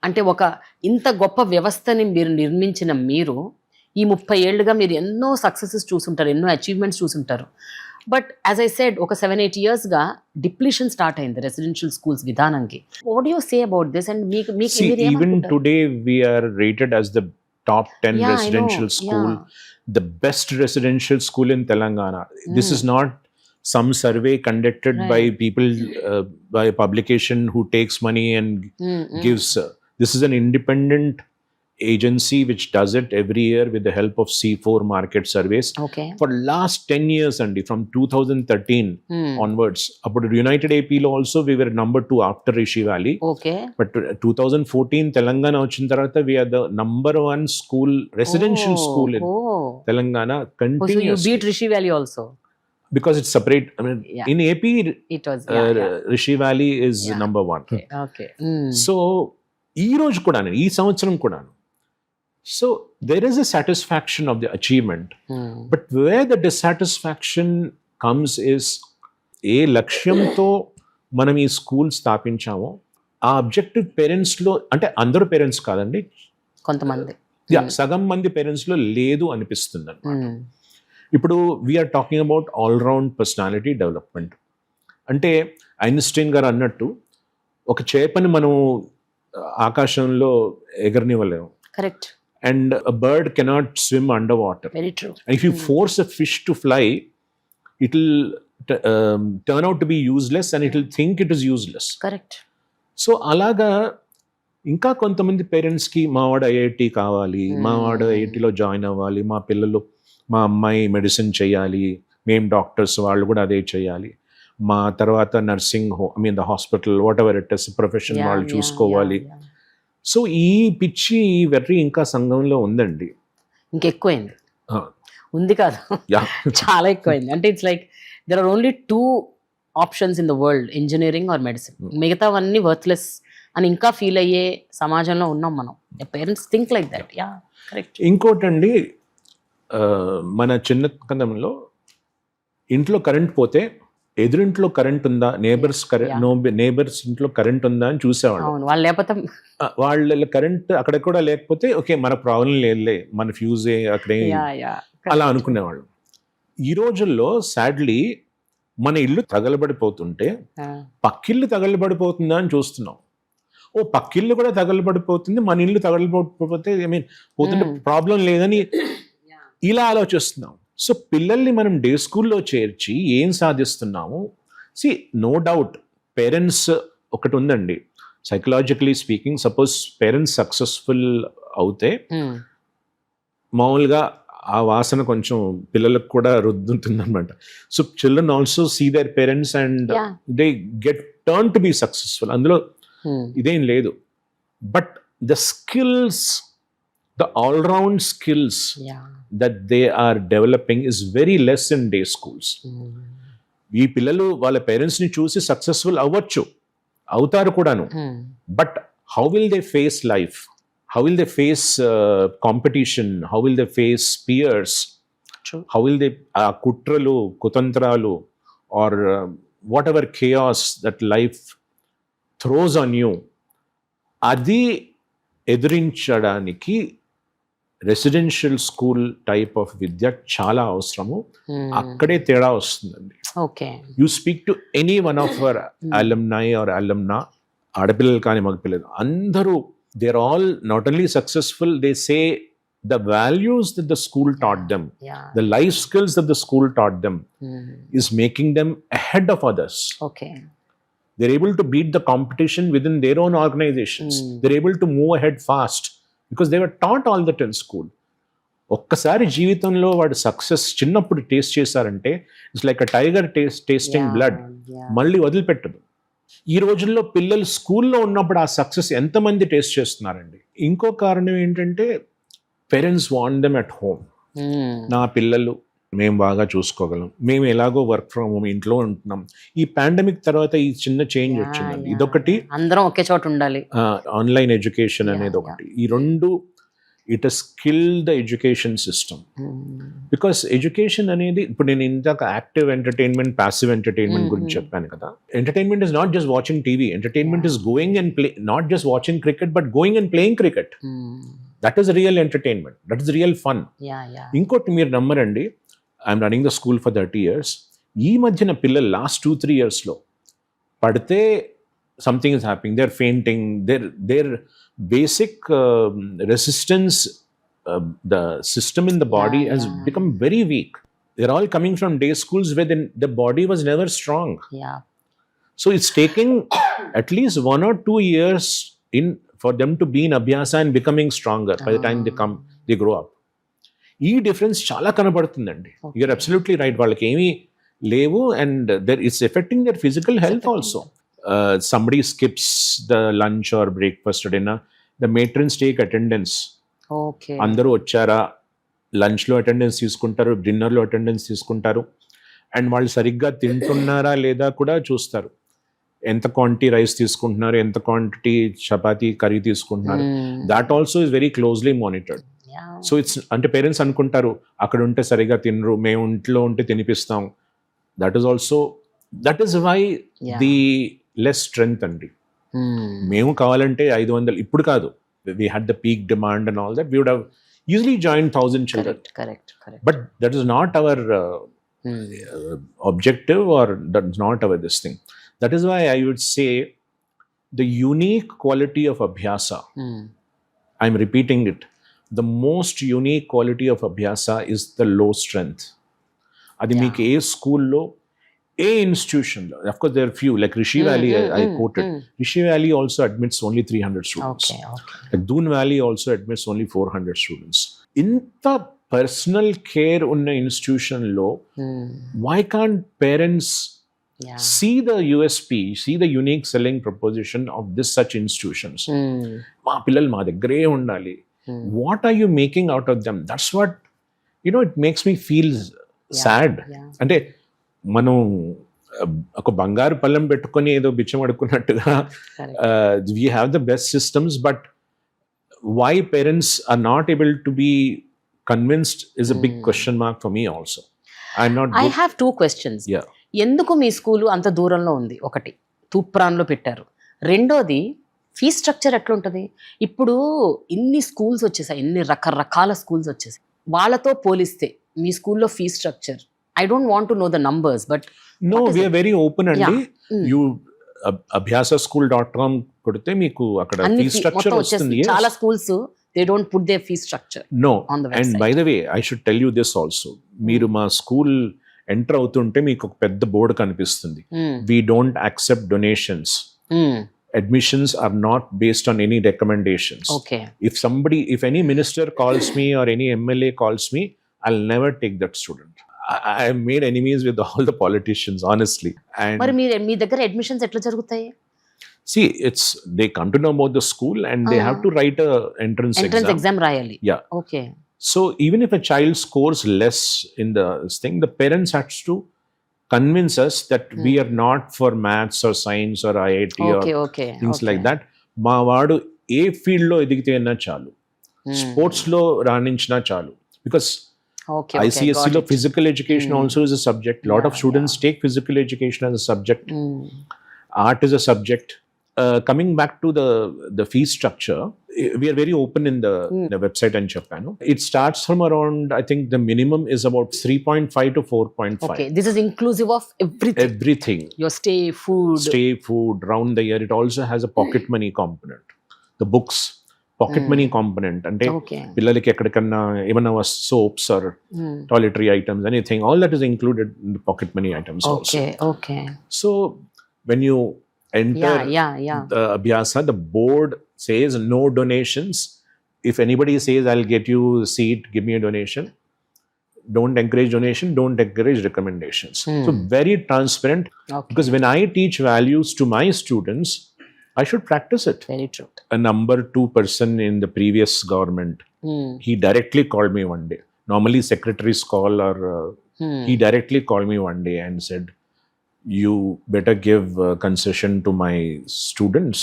అంటే ఒక ఇంత గొప్ప వ్యవస్థని మీరు నిర్మించిన మీరు ఈ 30 ఏళ్ళుగా మీరు ఎన్నో సక్సెసెస్ చూసుంటారు, ఎన్నో అచీవ్మెంట్స్ చూసుంటారు. బట్ యాజ్ ఐ సెడ్ ఒక 7-8 ఇయర్స్గా డిప్లీషన్ స్టార్ట్ అయింది రెసిడెన్షియల్ స్కూల్స్ విధానంకి. What you say about this? And మీకు even today we are rated as the top 10 Yeah, residential I know. school, the best residential school in Telangana. This is not some survey conducted by people, by a publication who takes money and gives. This is an independent agency which does it every year with the help of C4 market surveys. Okay For last 10 years and from 2013 onwards. About United AP lo also we were number 2 after Rishi Valley. Okay But 2014 Telangana వచ్చిన తర్వాత we are the number 1 school, residential school in Telangana so you continuously. Beat Rishi valley also? Because it's separate. I mean, Yeah. in AP, it was Rishi Valley is number 1. Okay So, ఈ రోజు కూడా ఈ సంవత్సరం కూడా. So, there is a satisfaction of the achievement. But where the dissatisfaction comes is, ఏ లక్ష్యంతో మనం ఈ school స్థాపించామో ఆ అబ్జెక్టివ్ పేరెంట్స్లో, అంటే అందరూ పేరెంట్స్ కాదండి, కొంతమంది సగం మంది పేరెంట్స్లో లేదు అనిపిస్తుంది అన్నమాట. ఇప్పుడు we're talking about all round personality development. అంటే ఐన్స్టీన్ గారు అన్నట్టు ఒక చేపని మనం ఆకాశంలో ఎగరనివ్వలేము. Correct, and a bird cannot swim under water. Very true. If you force a fish to fly, it will turn out to be useless and it will think it is useless. Correct. So అలాగా ఇంకా కొంతమంది పేరెంట్స్కి మావాడు IIT కావాలి, మావాడు ఐఐటిలో join అవ్వాలి, మా పిల్లలు, మా అమ్మాయి మెడిసిన్ చేయాలి, మేము డాక్టర్స్, వాళ్ళు కూడా అదే చేయాలి, మా తర్వాత nursing the hospital, what ever it is profession వాళ్ళు చూసుకోవాలి. సో ఈ పిచ్చి ఈ వెర్రి ఇంకా సంఘంలో ఉందండి. ఇంకెక్కువైంది. ఉంది కాదు, చాలా ఎక్కువైంది. అంటే it's like there are only 2 options in the world, engineering or medicine. మిగతావన్నీ వర్త్లెస్ అని ఇంకా ఫీల్ అయ్యే సమాజంలో ఉన్నాం మనం. Parents think like that. Yeah, correct. ఇంకోటండి, మన చిన్నతనంలో ఇంట్లో కరెంట్ పోతే ఎదురింట్లో కరెంట్ ఉందా, నేబర్స్ ఇంట్లో కరెంట్ ఉందా అని చూసేవాళ్ళు. అవును, వాళ్ళు లేకపోతే వాళ్ళ కరెంట్ అక్కడ కూడా లేకపోతే ఓకే మన ప్రాబ్లం లేదులే, మన ఫ్యూజే అక్కడే, అలా అనుకునేవాళ్ళు. ఈ రోజుల్లో సాడ్లీ మన ఇల్లు తగలబడిపోతుంటే పక్కిల్లు తగలబడిపోతుందా అని చూస్తున్నాం. ఓ పక్కిల్లు కూడా తగలబడిపోతుంది, మన ఇల్లు తగలబడిపోతే పోతుంటే ప్రాబ్లం లేదని ఇలా ఆలోచిస్తున్నాం. సో పిల్లల్ని మనం డే స్కూల్లో చేర్చి ఏం సాధిస్తున్నాము? నో డౌట్ పేరెంట్స్ ఒకటి ఉందండి, psychologically speaking, suppose parents successful అవుతే మామూలుగా ఆ వాసన కొంచెం పిల్లలకు కూడా రుద్దుతుంది అనమాట. So children also see their parents and they get turn to be successful. అందులో ఇదేం లేదు. But the skills, the all-round skills that they are developing is very less in day schools. ఈ పిల్లలు వాళ్ళ పేరెంట్స్ని చూసి సక్సెస్ఫుల్ అవ్వచ్చు, అవుతారు కూడాను. But how will they face life? How will they face competition? How will they face peers? How will they ఆ కుట్రలు, కుతంత్రాలు or whatever chaos that life throws on you, అది ఎదిరించడానికి రెసిడెన్షియల్ స్కూల్ టైప్ ఆఫ్ విద్య చాలా అవసరము. అక్కడే తేడా వస్తుందండి. You speak to any one of our alumni or alumna, ఆడపిల్లలు కానీ మగపిల్లలు అందరూ, they are all not only successful, they say the values that the school taught them, the life skills that the school taught them is making them ahead of others. They're able to beat the competition within their own organizations. They're able to move ahead fast because they were taught all that in school. ఒక్కసారి జీవితంలో వాడు success చిన్నప్పుడు taste చేశారంటే it's like a tiger tasting blood, మళ్ళీ వదిలిపెట్టదు. ఈ రోజుల్లో పిల్లలు స్కూల్లో ఉన్నప్పుడు ఆ సక్సెస్ ఎంతమంది టేస్ట్ చేస్తున్నారండి? ఇంకో కారణం ఏంటంటే parents want them at home. నా పిల్లలు మేము బాగా చూసుకోగలం, మేము ఎలాగో వర్క్ ఫ్రమ్ హోమ్ ఇంట్లో ఉంటున్నాం. ఈ పాండమిక్ తర్వాత ఈ చిన్న చేంజ్ వచ్చిందండి. ఇదొకటి, అందరం ఒకే చోట ఉండాలి, ఆన్లైన్ ఎడ్యుకేషన్ అనేది ఒకటి. ఈ రెండు it has kill the education system. Because education అనేది, ఇప్పుడు నేను ఇందాక యాక్టివ్ ఎంటర్టైన్మెంట్, ప్యాసివ్ ఎంటర్టైన్మెంట్ గురించి చెప్పాను కదా. Entertainment is not just watching TV. Entertainment is going and play, not just watching cricket but going and playing cricket. That is real entertainment, that is real fun. ఇంకోటి మీరు నమ్మరండి, I'm running the school for 30 years. ఈ మధ్యన పిల్లలు last 2-3 yearsలో పడితే something is happening, they are fainting, there basic resistance, the system in the body has become very weak. They're all coming from day schools where the body was never strong. So it's taking at least 1 or 2 years for them to be in abhyasa and becoming stronger by the time they grow up. ఈ difference చాలా కనబడుతుందండి. You're absolutely right. వాళ్ళకి ఏమీ లేవు and it's affecting their physical health also. Somebody skips the lunch or breakfast or dinner, the matrons take attendance. అందరూ వచ్చారా, లంచ్లో attendance తీసుకుంటారు, డిన్నర్లో అటెండెన్స్ తీసుకుంటారు, అండ్ వాళ్ళు సరిగ్గా తింటున్నారా లేదా కూడా చూస్తారు. ఎంత క్వాంటిటీ రైస్ తీసుకుంటున్నారు, ఎంత క్వాంటిటీ చపాతీ కర్రీ తీసుకుంటున్నారు, that also is very closely monitored. So it's అంటే పేరెంట్స్ అనుకుంటారు అక్కడ ఉంటే సరిగా తినరు, మేము ఇంట్లో ఉంటే తినిపిస్తాం. That is why the less strength అండి. మేము కావాలంటే 500, ఇప్పుడు కాదు, we had the peak demand and all that, we would have easily joined 1,000 children. Correct. But that is not our objective, or that is not our this thing. That is why I would say the unique quality of Abhyasa, I'm repeating it, the most unique quality of Abhyasa is the low strength. Adi meeku ఏ స్కూల్లో, ఏ ఇన్స్టిట్యూషన్లో, of course there are few, like Rishi Valley, I quoted. Rishi Valley also admits only 300 students. Like Doon Valley also admits only 400 students. Inta personal care unna institution lo, why can't parents see the USP, see the unique selling proposition of this such institutions? Ma pillalu ma daggare undali. What are you making out of them? That's what, it makes me feel sad. Ante మనం ఒక బంగారు పళ్ళెం పెట్టుకొని ఏదో బిచ్చం అడుక్కున్నట్టుగా, we have the best systems, but why parents are not able to be convinced is a big question mark for me also. I'm not I good. Have 2 questions. Yeah. ఎందుకు మీ school అంత దూరంలో ఉంది? ఒకటి, తూప్రాన్లో పెట్టారు. రెండోది, ఫీ స్ట్రక్చర్ ఎట్లుంటుంది? ఇప్పుడు ఇన్ని స్కూల్స్ వచ్చేసాయి, ఇన్ని రకరకాల స్కూల్స్ వచ్చేసాయి. వాళ్ళతో పోలిస్తే మీ స్కూల్లో fee structure, I don't want to know the numbers, but No, we are very open అండి. Yeah. You abhyasaschool.com కొడితే మీకు అక్కడ అన్ని ఫీ స్ట్రక్చర్ మొత్తం వస్తుంది. వచ్చేస్తుంది. చాలా schools they don't put their fee structure No, on the and website. by the way, I should tell you this also. మీరు మా స్కూల్ ఎంటర్ అవుతుంటే మీకు ఒక పెద్ద బోర్డు కనిపిస్తుంది. We don't accept donations. Admissions are not based on any recommendations. Okay. If any minister calls me or any MLA calls me, I'll never take that student. I made enemies with all the politicians, honestly. And మరి మీ దగ్గర admissions ఎట్లా జరుగుతాయి? see, they come to know about the school and they have to write a entrance exam. Exam రాయాలి. Yeah. Okay. So even if a child scores less in this thing, the parents has to convince us that we are not for maths or science or IIT okay. or okay. things like that. మా వాడు ఏ field లో ఎదిగితే అయినా చాలు, sports లో రాణించినా చాలు. Because okay. ICSE లో physical education also is a subject. Lot of students take physical education as a subject. Art is a subject. Coming back to the fee structure, we are very open in the website and Japan. It starts from around, I think the minimum is about 3.5 to 4.5. Okay. This is inclusive of everything. Everything. Your stay, food. Stay, food, round the year. It also has a pocket money component. The books, pocket money component. And okay. పిల్లలకి ఎక్కడికన్నా ఏమన్నా soaps or toiletry items, anything, all that is included in the pocket money items also. Okay. Okay. So when you enter yeah. the Abhyasa, the board says no donations. If anybody says I'll get you a seat, give me a donation, don't encourage donation, don't encourage recommendations. So very transparent, okay. because when I teach values to my students, I should practice it. Very true. A number 2 person in the previous government, he directly called me one day. Normally secretaries call, or he directly called me one day and said, you better give concession to my students.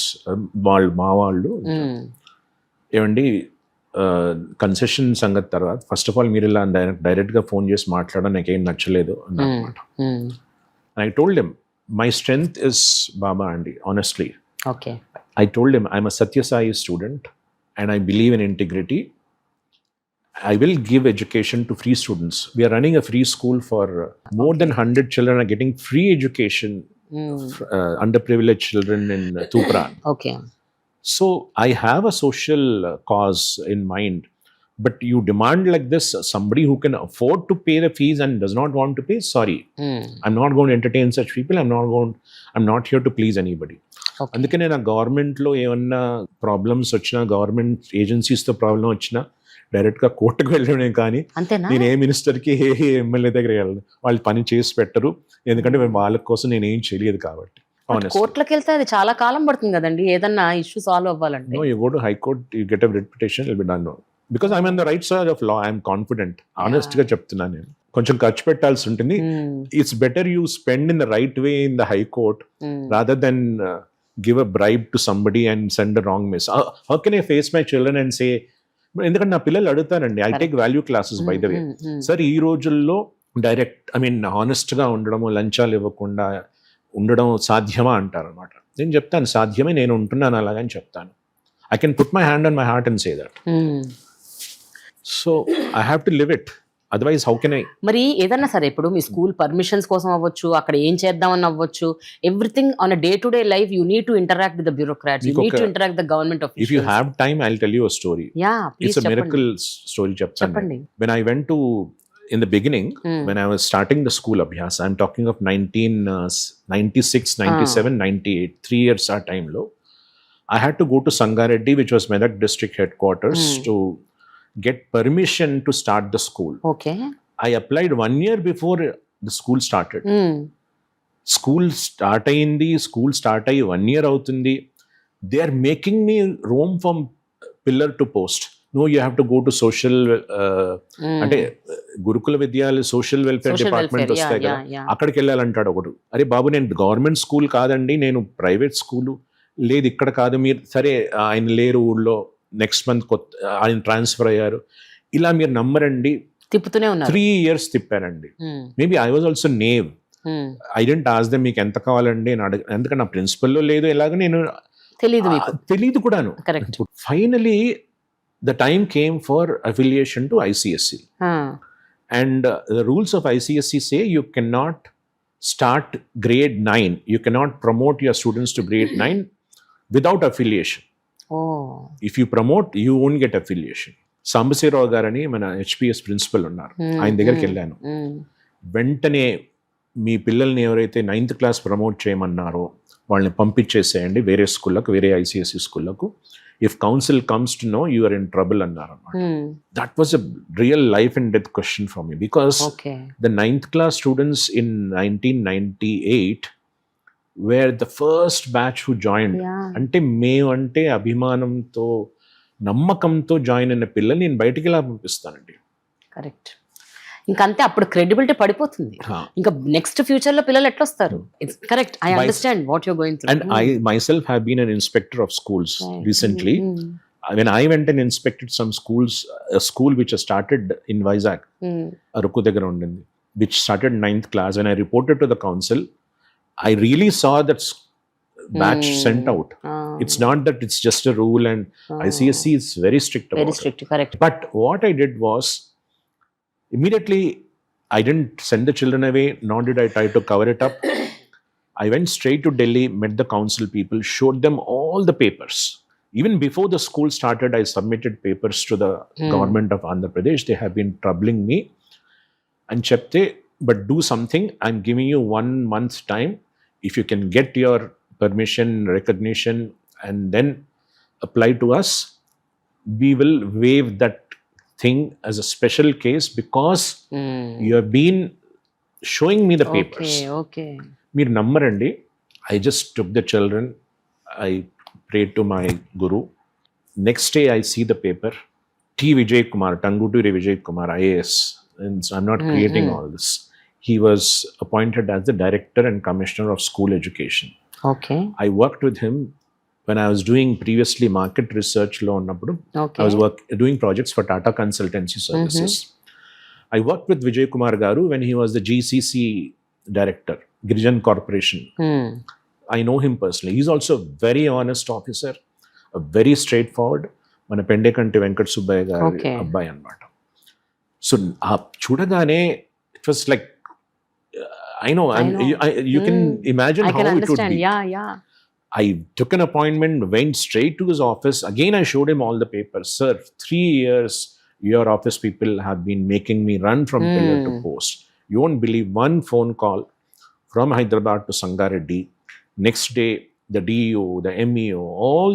మా వాళ్ళు ఏమండి concession సంగతి తర్వాత, first of all మీరు ఇలా డైరెక్ట్గా phone చేసి మాట్లాడడం నాకేం నచ్చలేదు అన్నమాట. I told him my strength is Baba అండి, honestly. Okay. I told him I'm a Satya Sai student and I believe in integrity. I will give education to free students. We are running a free school for more than 100 children are getting free education, underprivileged children in Tupran. Okay. So I have a social cause in mind. But you demand like this, somebody who can afford to pay the fees and does not want to pay, sorry. I'm not going to entertain such people. I'm not here to please anybody. అందుకనే నా గవర్నమెంట్లో ఏమన్నా problems వచ్చినా, government ఏజెన్సీస్తో problem వచ్చినా డైరెక్ట్గా కోర్టుకు వెళ్ళడమే, కానీ అంతేనా? నేను ఏ మినిస్టర్కి ఏ ఎమ్మెల్యే దగ్గర వెళ్ళను. వాళ్ళు పని చేసి పెట్టరు, ఎందుకంటే వాళ్ళ కోసం నేను ఏం చేయలేదు కాబట్టి. కోర్టులకు వెళ్తే అది చాలా కాలం పడుతుంది కదండి, ఏదన్నా ఇష్యూ సాల్వ్ అవ్వాలంటే. No, you go to High Court, you get a writ petition, it will be done. No. Because I'm on the right side of law, I'm confident. Honestly గా చెప్తున్నాను నేను. కొంచెం ఖర్చు పెట్టాల్సి ఉంటుంది. It's better you spend in the right way in the High Court rather than give a bribe to somebody and send a wrong message. How can I face my children and say, ఎందుకంటే నా పిల్లలు అడుగుతారండి, I take value classes by the way. Sir ఈ రోజుల్లో direct, I mean హానెస్ట్గా ఉండడము, లంచాలు ఇవ్వకుండా ఉండడం సాధ్యమా అంటారు అనమాట. నేను చెప్తాను సాధ్యమే, నేను ఉంటున్నాను అలాగని చెప్తాను. I can put my hand on my heart and say that. So I have to live it, otherwise how can I. మరి ఏదన్నా సరే, ఇప్పుడు మీ స్కూల్ పర్మిషన్స్ కోసం అవ్వచ్చు, అక్కడ ఏం చేద్దామని అవ్వచ్చు, everything on a day to day life you need to interact with the bureaucrats, you need to interact the government If you officials. have time, I'll tell you a story. Yeah, It's please a miracle story. చెప్పండి. When I went to, in the beginning, when I was starting the school Abhyasa, I'm talking of 1996, 97, 98, 3 years our time low. I had to go to Sangareddy, which was Medak district headquarters, to get permission to start the school. Okay. I applied 1 year before the school started. School start అయింది, school start అయ్యి 1 year అవుతుంది. They are making me roam from pillar to post. No, you have to go to social, అంటే గురుకుల విద్యాలయ social welfare department వస్తాయి కదా, అక్కడికి వెళ్ళాలంటాడు ఒకడు. అరే బాబు, నేను గవర్నమెంట్ స్కూల్ కాదండి, నేను ప్రైవేట్ స్కూలు. లేదు ఇక్కడ కాదు, మీరు సరే ఆయన లేరు ఊళ్ళో, నెక్స్ట్ మంత్ ఆయన ట్రాన్స్ఫర్ అయ్యారు. ఇలా మీరు నమ్మరండి, తిప్పుతూనే ఉన్నారు. 3 years తిప్పానండి. Maybe I was also naive. I didn't ask them మీకు ఎంత కావాలండి అని ఎందుకంటే నా ప్రిన్సిపల్లో లేదు, ఎలాగ నేను తెలీదు మీకు. తెలీదు కూడాను. Correct. Finally the time came for affiliation to ICSE. And the rules of ICSE say you cannot start grade 9. You cannot promote your students to grade 9 without affiliation. If you promote, you won't get affiliation. Sambasivarao గారని మన HPS principal ఉన్నారు, ఆయన దగ్గరికి వెళ్ళాను. వెంటనే మీ పిల్లల్ని ఎవరైతే 9th class promote చేయమన్నారో వాళ్ళని పంపించేసేయండి వేరే స్కూళ్ళకు, వేరే ICSE స్కూళ్ళకు. If council comes to know you are in trouble అన్నారు అన్నమాట. That was a real life and death question for me, because the 9th class students in 1998 were the first batch who joined. అంటే మేమంటే అభిమానంతో నమ్మకంతో join అయిన పిల్లల్ని నేను బయటికి ఎలా పంపిస్తానండి? కరెక్ట్. ఇంకంతే, అప్పుడు క్రెడిబిలిటీ పడిపోతుంది. ఇంకా నెక్స్ట్ ఫ్యూచర్ లో పిల్లలు ఎట్లా వస్తారు? It's correct. I understand what you are going through. And I myself have been an inspector of schools recently. When I went and inspected some schools, a school which has started in Vizag, Aruku దగ్గర ఉండేది, which started 9th class. When I reported to the council, I really saw that batch sent out. It's not that it's just a rule, and ICSE is very strict about it. Correct. But what I did was, immediately I didn't send the children away, nor did I try to cover it up. I went straight to Delhi, met the council people, showed them all the papers. Even before the school started, I submitted papers to the government of Andhra Pradesh. They have been troubling me. And chepte, but do something. I'm giving you 1 month's time. If you can get your permission, recognition, and then apply to us, we will waive that thing as a special case because you have been showing me the papers. Okay. Meer nammarandi, I just took the children, I prayed to my guru. Next day I see the paper, T. Vijay Kumar, Tanguturi Vijay Kumar, IAS. And so I'm not creating all this. He was appointed as the director and commissioner of school education. Okay. I worked with him when I was doing previously market research lo unnappudu. Okay. I was doing projects for Tata Consultancy Services. I worked with Vijay Kumar Garu when he was the GCC director, Girijan Corporation. I know him personally. He's also a very honest officer, a very straightforward. మన పెండేకంటి వెంకట సుబ్బయ్య గారి అబ్బాయి అన్నమాట. So ఆ చూడగానే it was like I know. You can imagine how it would be. Yeah. I took an appointment, went straight to his office. Again, I showed him all the papers. Sir, 3 years, your office people have been making me run from pillar to post. You won't believe, one phone call from Hyderabad to Sangareddy. Next day, the DEO, the MEO, all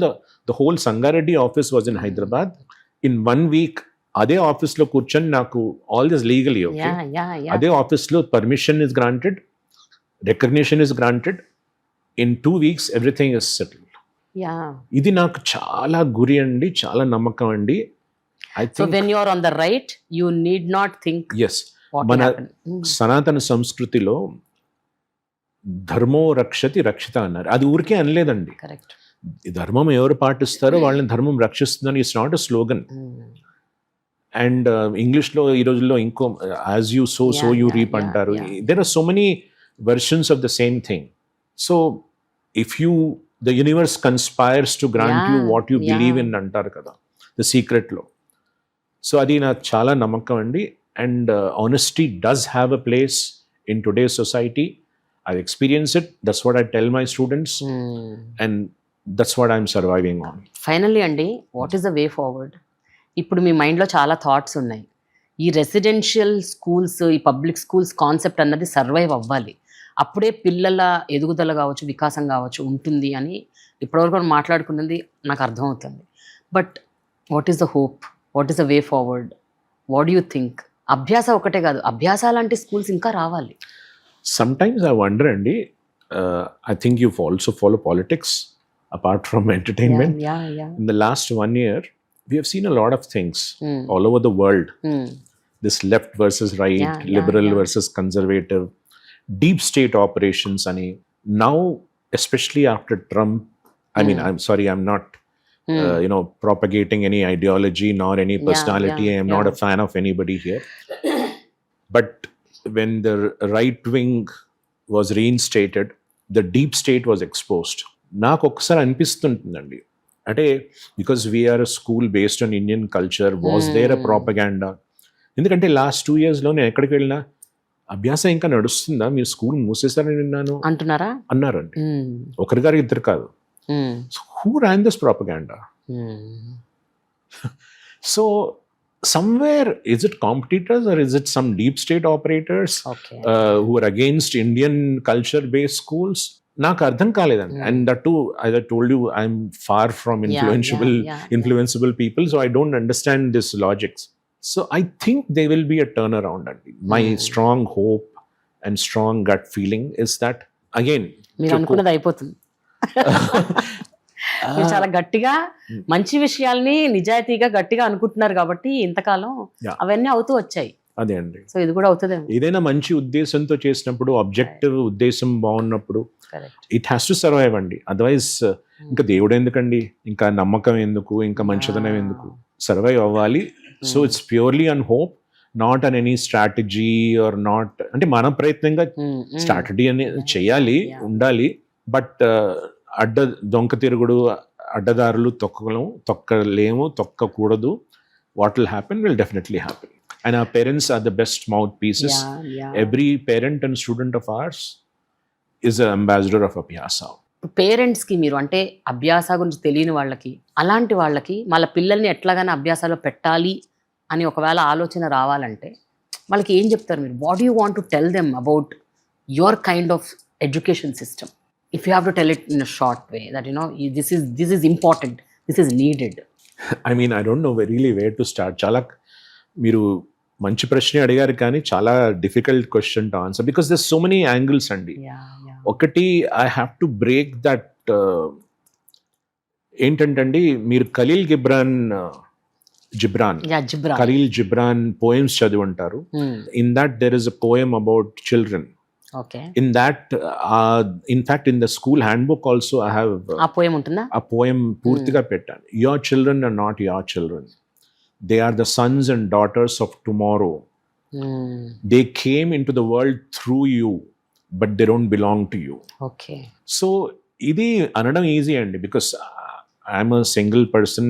the whole Sangareddy office was in Hyderabad. In 1 week, అదే ఆఫీస్లో కూర్చొని నాకు all this legally okay, అదే ఆఫీస్లో permission is granted, recognition is granted. In 2 weeks everything is settled. ఇది నాకు చాలా గురి అండి, చాలా నమ్మకం అండి. I think when you are on the right you need not think. yes, మన సనాతన సంస్కృతిలో ధర్మో రక్షతి రక్షిత అన్నారు. అది ఊరికే అనలేదండి. కరెక్ట్. ధర్మం ఎవరు పాటిస్తారో వాళ్ళని ధర్మం రక్షిస్తుందని it's not a slogan. And ఇంగ్లీష్లో ఈ రోజుల్లో ఇంకో as you sow you reap అంటారు. There are so many versions of the same thing. So if you the universe conspires to grant you what you believe in అంటారు కదా, the సీక్రెట్లో. So అది నాకు చాలా నమ్మకం అండి. And honesty does have a place in today's society. I experience it. That's what I tell my students and that's what I'm surviving on. Finally అండి, what is the way forward? ఇప్పుడు మీ మైండ్లో చాలా థాట్స్ ఉన్నాయి. ఈ residential schools, ఈ public schools concept అన్నది survive అవ్వాలి. అప్పుడే పిల్లల ఎదుగుదల కావచ్చు, వికాసం కావచ్చు ఉంటుంది అని ఇప్పటివరకు మనం మాట్లాడుకున్నది నాకు అర్థమవుతుంది. But what is the hope? What is the way forward? What do you think? అభ్యాస ఒకటే కాదు, అభ్యాస లాంటి స్కూల్స్ ఇంకా రావాలి. సమ్టైమ్స్ ఐ వండర్ అండి, I think you also follow politics apart from entertainment. In the last 1 year we have seen a lot of things all over the world. This left versus right, liberal versus conservative, deep state operations ani. Now, especially after Trump, I mean, I'm sorry, I'm not propagating any ideology nor any personality. I am not a fan of anybody here. But when the right wing was reinstated, the deep state was exposed. నాకు ఒకసారి అనిపిస్తుంటుందండి, అంటే because we are a school based on Indian culture, was there a propaganda? ఎందుకంటే last 2 years నేను ఎక్కడికి వెళ్ళినా అభ్యాసం ఇంకా నడుస్తుందా, మీరు స్కూల్ మూసేసారని విన్నాను అన్నారండి. ఒకరిగారు ఇద్దరు కాదు. Who ran this propaganda? So somewhere, is it competitors or is it some deep state operators who are against Indian culture based schools? నాకు అర్థం కాలేదండి. And that too, as I told you, I'm far from influenceable people, so I don't understand this logics. So I think there will be a turnaround. My strong hope and strong gut feeling is that, again, మీరు అనుకున్నది అయిపోతుంది. మీరు చాలా గట్టిగా మంచి విషయాల్ని నిజాయితీగా గట్టిగా అనుకుంటున్నారు కాబట్టి ఇంతకాలం అవన్నీ అవుతూ వచ్చాయి. అదే అండి. సో ఇది కూడా అవుతుంది. ఏదైనా మంచి ఉద్దేశంతో చేసినప్పుడు, ఆబ్జెక్టివ్ ఉద్దేశం బాగున్నప్పుడు, ఇట్ హ్యాస్ టు సర్వైవ్ అండి. అదర్వైజ్ ఇంకా దేవుడు ఎందుకండి, ఇంకా నమ్మకం ఎందుకు, ఇంకా మంచిదనం ఎందుకు? సర్వైవ్ అవ్వాలి. So it's purely on hope, not an any strategy are not, అంటే మన ప్రయత్నంగా స్ట్రాటజీ అనేది చేయాలి, ఉండాలి. బట్ దొంక తిరుగుడు, అడ్డదారులు తొక్కలేము, తొక్కకూడదు. What will happen will definitely happen. And our parents are the best mouthpieces. Every parent and student of ours is an ambassador of Abhyasa. పేరెంట్స్కి మీరు, అంటే అభ్యాస గురించి తెలియని వాళ్ళకి, అలాంటి వాళ్ళకి వాళ్ళ పిల్లల్ని ఎట్లాగైనా అభ్యాసాలో పెట్టాలి అని ఒకవేళ ఆలోచన రావాలంటే వాళ్ళకి ఏం చెప్తారు మీరు? What you want to tell them about your kind of education system? If you have to tell it in a short way, that this is important, this is needed. I mean, I don't know really where to start. చాలా మీరు మంచి ప్రశ్న అడిగారు, కానీ చాలా difficult question to answer because there so many angles అండి. ఒకటి, I have to break that. ఏంటంటే మీరు ఖలీల్ జిబ్రాన్ పోయమ్స్ చదివి ఉంటారు. In that there is a poem about children. In that, in fact, in the school handbook also, I have a poem పూర్తిగా పెట్టాను. Your children are not your children. They are the sons and daughters of tomorrow. They came into the world through you, but they don't belong to you. So ఇది అనడం easy అండి, because I'm a single person.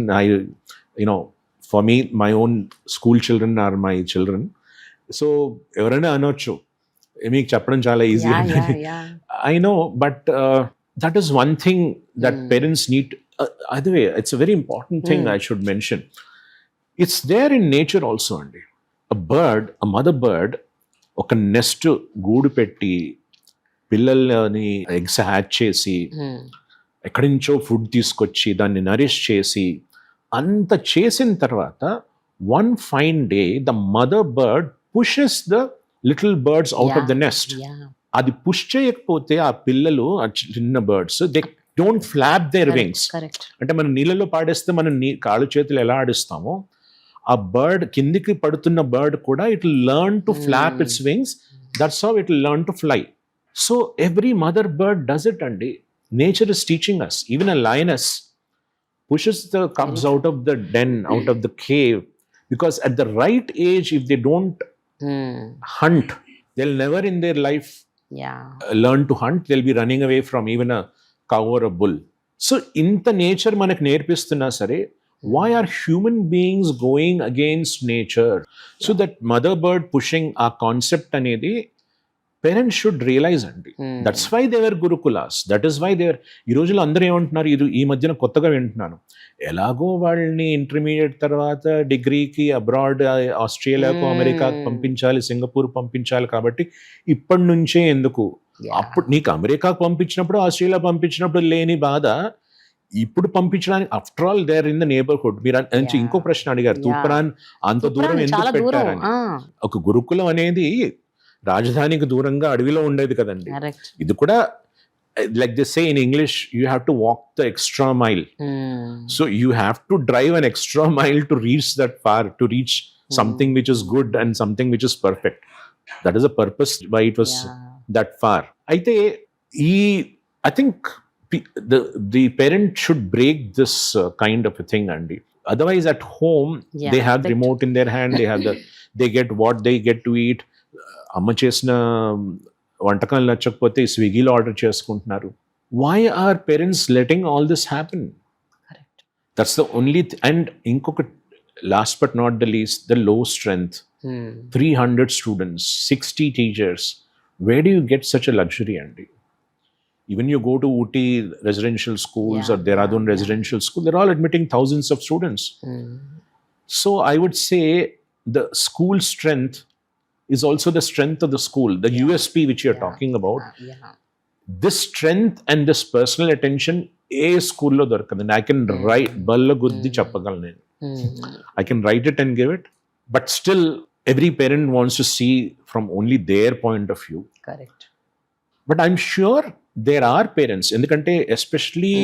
For me, my own school children are my children. So ఎవరైనా అనొచ్చు, మీకు చెప్పడం చాలా easy. I know, but that is one thing that parents need. అదే, it's a very important thing I should mention. It's there in nature also అండి. A mother bird ఒక nest గూడు పెట్టి పిల్లల్ని ఎగ్స్ హ్యాచ్ చేసి ఎక్కడి నుంచో ఫుడ్ తీసుకొచ్చి దాన్ని నరిష్ చేసి అంత చేసిన తర్వాత one fine day the mother bird pushes the little birds out of the nest. అది పుష్ చేయకపోతే ఆ పిల్లలు, ఆ చిన్న birds, they don't flap their wings. అంటే మనం నీళ్ళలో పాడేస్తే మనం కాళ్ళు చేతులు ఎలా ఆడిస్తామో, ఆ బర్డ్ కిందికి పడుతున్న బర్డ్ కూడా it will learn to flap its wings. That's how it will learn to fly. So every mother bird does it అండి. Nature is teaching us. Even a lioness pushes the cubs out of the den, out of the cave, because at the right age, if they don't hunt, they'll never in their life learn to hunt. They'll be running away from even a cow or a bull. So inta nature manaku nerpistunna sare, why are human beings going against nature? So that mother bird pushing our concept anedi parents should realize అండి. That's why they were gurukulas. That is why they were. ఈ రోజుల్లో అందరూ ఏమంటున్నారు, ఈ మధ్యన కొత్తగా వింటున్నాను, ఎలాగో వాళ్ళని ఇంటర్మీడియట్ తర్వాత డిగ్రీకి అబ్రాడ్, ఆస్ట్రేలియాకు, అమెరికాకు పంపించాలి, సింగపూర్ పంపించాలి, కాబట్టి ఇప్పటి నుంచే ఎందుకు? అప్పుడు నీకు అమెరికాకు పంపించినప్పుడు, ఆస్ట్రేలియా పంపించినప్పుడు లేని బాధ ఇప్పుడు పంపించడానికి, after all they are in the neighbourhood. మీరు ఇంకో ప్రశ్న అడిగారు, తూప్రాన్ అంత దూరం ఎందుకు పెట్టారని. ఒక గురుకులం అనేది రాజధానికి దూరంగా అడవిలో ఉండేది కదండి. ఇది కూడా, like they say in English, you have to walk the extra mile. So you have to drive an extra mile to reach that far, to reach something which is good and something which is perfect. That is the purpose why it was that far. Aithe I think the parent should break this kind of a thing, Andy. Otherwise, at home, Yeah, they have the but- remote in their hand. They get what they get to eat. అమ్మ చేసిన వంటకాలు నచ్చకపోతే స్విగ్గీలో order చేసుకుంటున్నారు. Why are parents letting all this happen? Correct. That's the only and ఇంకొక last but not the least, the low strength. 300 students, 60 teachers. Where do you get such a luxury, Andy? Even you go to Ooty residential schools or Dehradun residential school, they're all admitting thousands of students. So I would say the school strength is also the strength of the school, the USP which you're talking about. Yeah. This strength and this personal attention, ఏ స్కూల్లో దొరకదండి. I can write బల్ల గుద్ది చెప్పగలను నేను. I can write it and give it, but still every parent wants to see from only their point of view. Correct. But I'm sure there are parents, ఎందుకంటే especially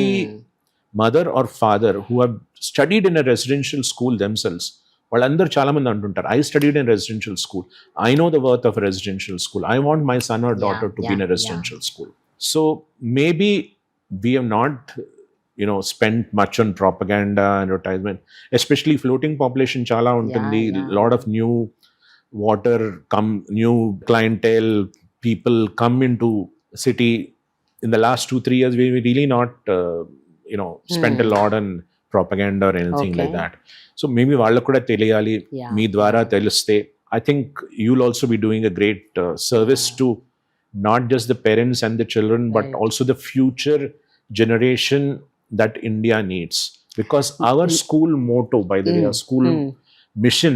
mother or father who have studied in a residential school themselves, వాళ్ళందరూ చాలా మంది అంటుంటారు, I studied in a residential school, I know the worth of a residential school, I want my son or daughter to be in a residential school. So maybe we have not spent much on propaganda, advertisement, especially floating population చాలా ఉంటుంది. Lot of new new clientele, people come into city. In the last 2-3 years, we really not spent a lot on propaganda or anything like that. So maybe వాళ్ళకు కూడా తెలియాలి, మీ ద్వారా తెలిస్తే I think you'll also be doing a great service to not just the parents and the children, but also the future generation that India needs. Because our school motto, by the way, our school mission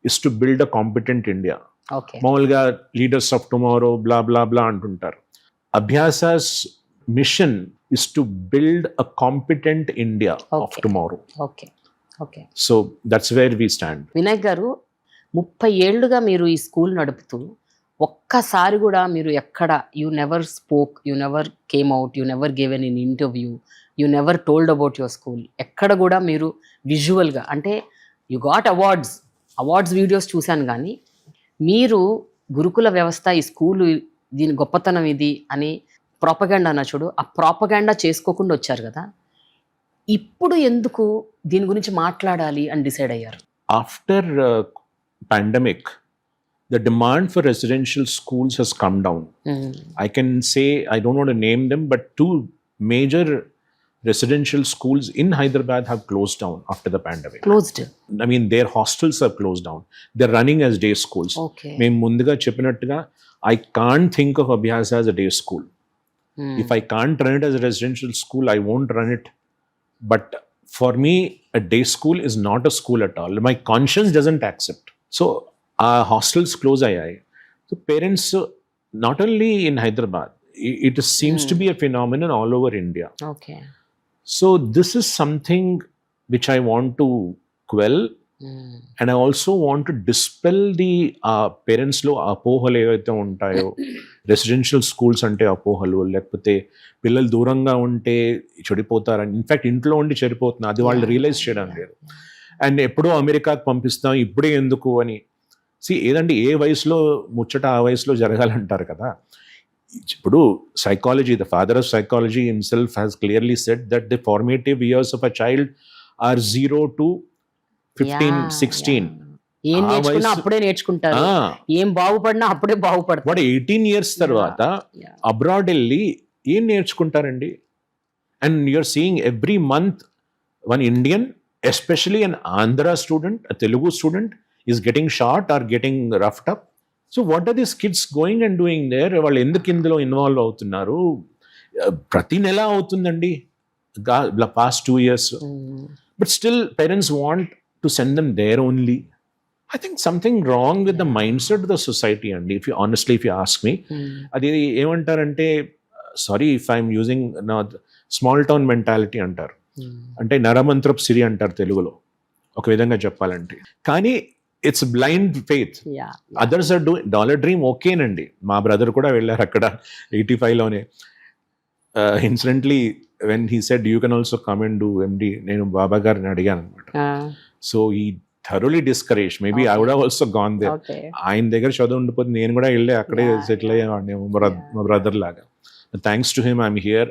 is to build a competent India. Okay. మామూలుగా leaders of tomorrow blah blah blah అంటుంటారు. Abhyasa's mission is to build a competent India of tomorrow. Okay. Okay. So that's where we stand. Vinayak garu, 30 ఏళ్లుగా మీరు ఈ school నడుపుతూ ఒక్కసారి కూడా మీరు ఎక్కడ you never spoke, you never came out, you never give an in interview, you never told about your school. ఎక్కడ కూడా మీరు విజువల్గా, అంటే యు గాట్ అవార్డ్స్ వీడియోస్ చూశాను, కానీ మీరు గురుకుల వ్యవస్థ, ఈ స్కూలు, దీని గొప్పతనం ఇది అని ప్రాపగాండా చూడు, ఆ ప్రాపగాండా చేసుకోకుండా వచ్చారు కదా. ఇప్పుడు ఎందుకు దీని గురించి మాట్లాడాలి అని డిసైడ్ అయ్యారు? After pandemic, the demand for residential schools has come down. I can say, I don't want to name them, but 2 major residential schools in Hyderabad have closed down after the pandemic. Closed? I mean, their hostels have closed down. They're running as day schools. Okay. మేము ముందుగా చెప్పినట్టుగా, I can't think of Abhyasa as a day school. If I can't run it as a residential school, I won't run it. But for me, a day school is not a school at all. My conscience doesn't accept. So our hostels close ayayi. So parents, not only in Hyderabad, it seems to be a phenomenon all over India. Okay. So this is something which I want to quell, and I also want to dispel the parents lo apohalu evaithe untayo. Residential schools ante apohalu, lekapothe పిల్లలు దూరంగా ఉంటే చెడిపోతారని, in fact ఇంట్లో ఉండి చెడిపోతున్నా, అది వాళ్ళు realise చేయడం లేదు. And ఎప్పుడో అమెరికాకు పంపిస్తాం, ఇప్పుడే ఎందుకు అని. ఏదంటే ఏ వయసులో ముచ్చట ఆ వయసులో జరగాలంటారు కదా. ఇప్పుడు psychology, the father of psychology himself has clearly said that the formative years of a child or 0 to 15, 16. ఏం నేర్చుకున్నా అప్పుడే నేర్చుకుంటారు, ఏం బాగుపడినా అప్పుడే బాగుపడతారు. వాడు 18 years తర్వాత అబ్రాడ్ వెళ్ళి ఏం నేర్చుకుంటారండి? And you're seeing every month one Indian, especially an Andhra student, a Telugu student is getting shot or getting roughed up. So what are these kids going and doing there? వాళ్ళు ఎందుకు ఇందులో involve అవుతున్నారు? ప్రతి నెల అవుతుందండి past 2 years. But still parents want to send them there only. I think something wrong with the mindset of the society, and if you honestly, if you ask me, అది ఏమంటారంటే, sorry if I'm using small town mentality అంటారు, అంటే నరమంత్రపు సిరి అంటారు తెలుగులో ఒక విధంగా చెప్పాలంటే. కానీ it's blind faith. Others are doing dollar dream, ఓకేనండి. మా బ్రదర్ కూడా వెళ్ళారు అక్కడ 85లోనే. Incidentally when he said you can also come and do MD, నేను బాబా గారిని అడిగాను అనమాట. సో ఈ thoroughly discouraged. Maybe I would have also gone there. ఆయన దగ్గర చదువు ఉండిపోతే నేను కూడా వెళ్ళి అక్కడే సెటిల్ అయ్యేవాడిని, మా బ్రదర్ లాగా. Thanks to him, I'm here.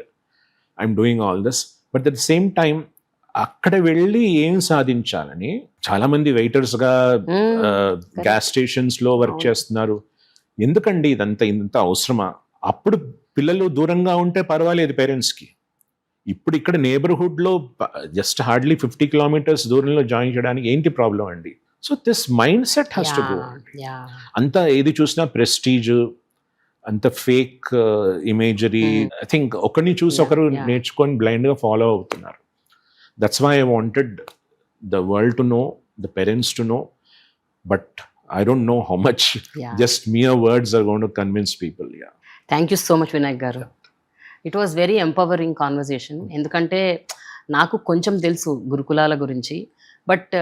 I'm doing all this. But at the same time అక్కడ వెళ్ళి ఏం సాధించాలని చాలా మంది వెయిటర్స్గా గ్యాస్ స్టేషన్స్లో వర్క్ చేస్తున్నారు. ఎందుకండి ఇదంతా అవసరమా? అప్పుడు పిల్లలు దూరంగా ఉంటే పర్వాలేదు పేరెంట్స్కి. ఇప్పుడు ఇక్కడ నేబర్హుడ్లో జస్ట్ హార్డ్లీ 50 kilometers దూరంలో జాయిన్ చేయడానికి ఏంటి ప్రాబ్లం అండి? So this mind set has to go. అంతా ఏది చూసినా ప్రెస్టీజ్, అంత ఫేక్ ఇమేజరీ. ఐ థింక్ ఒకరిని చూసి ఒకరు నేర్చుకొని బ్లైండ్గా ఫాలో అవుతున్నారు. That's why I wanted the world to know, the parents to know, but I don't know how much just mere words are going to convince people. Yeah. Thank you so much, Vinayak garu. It was very empowering conversation. ఎందుకంటే నాకు కొంచెం తెలుసు గురుకులాల గురించి, but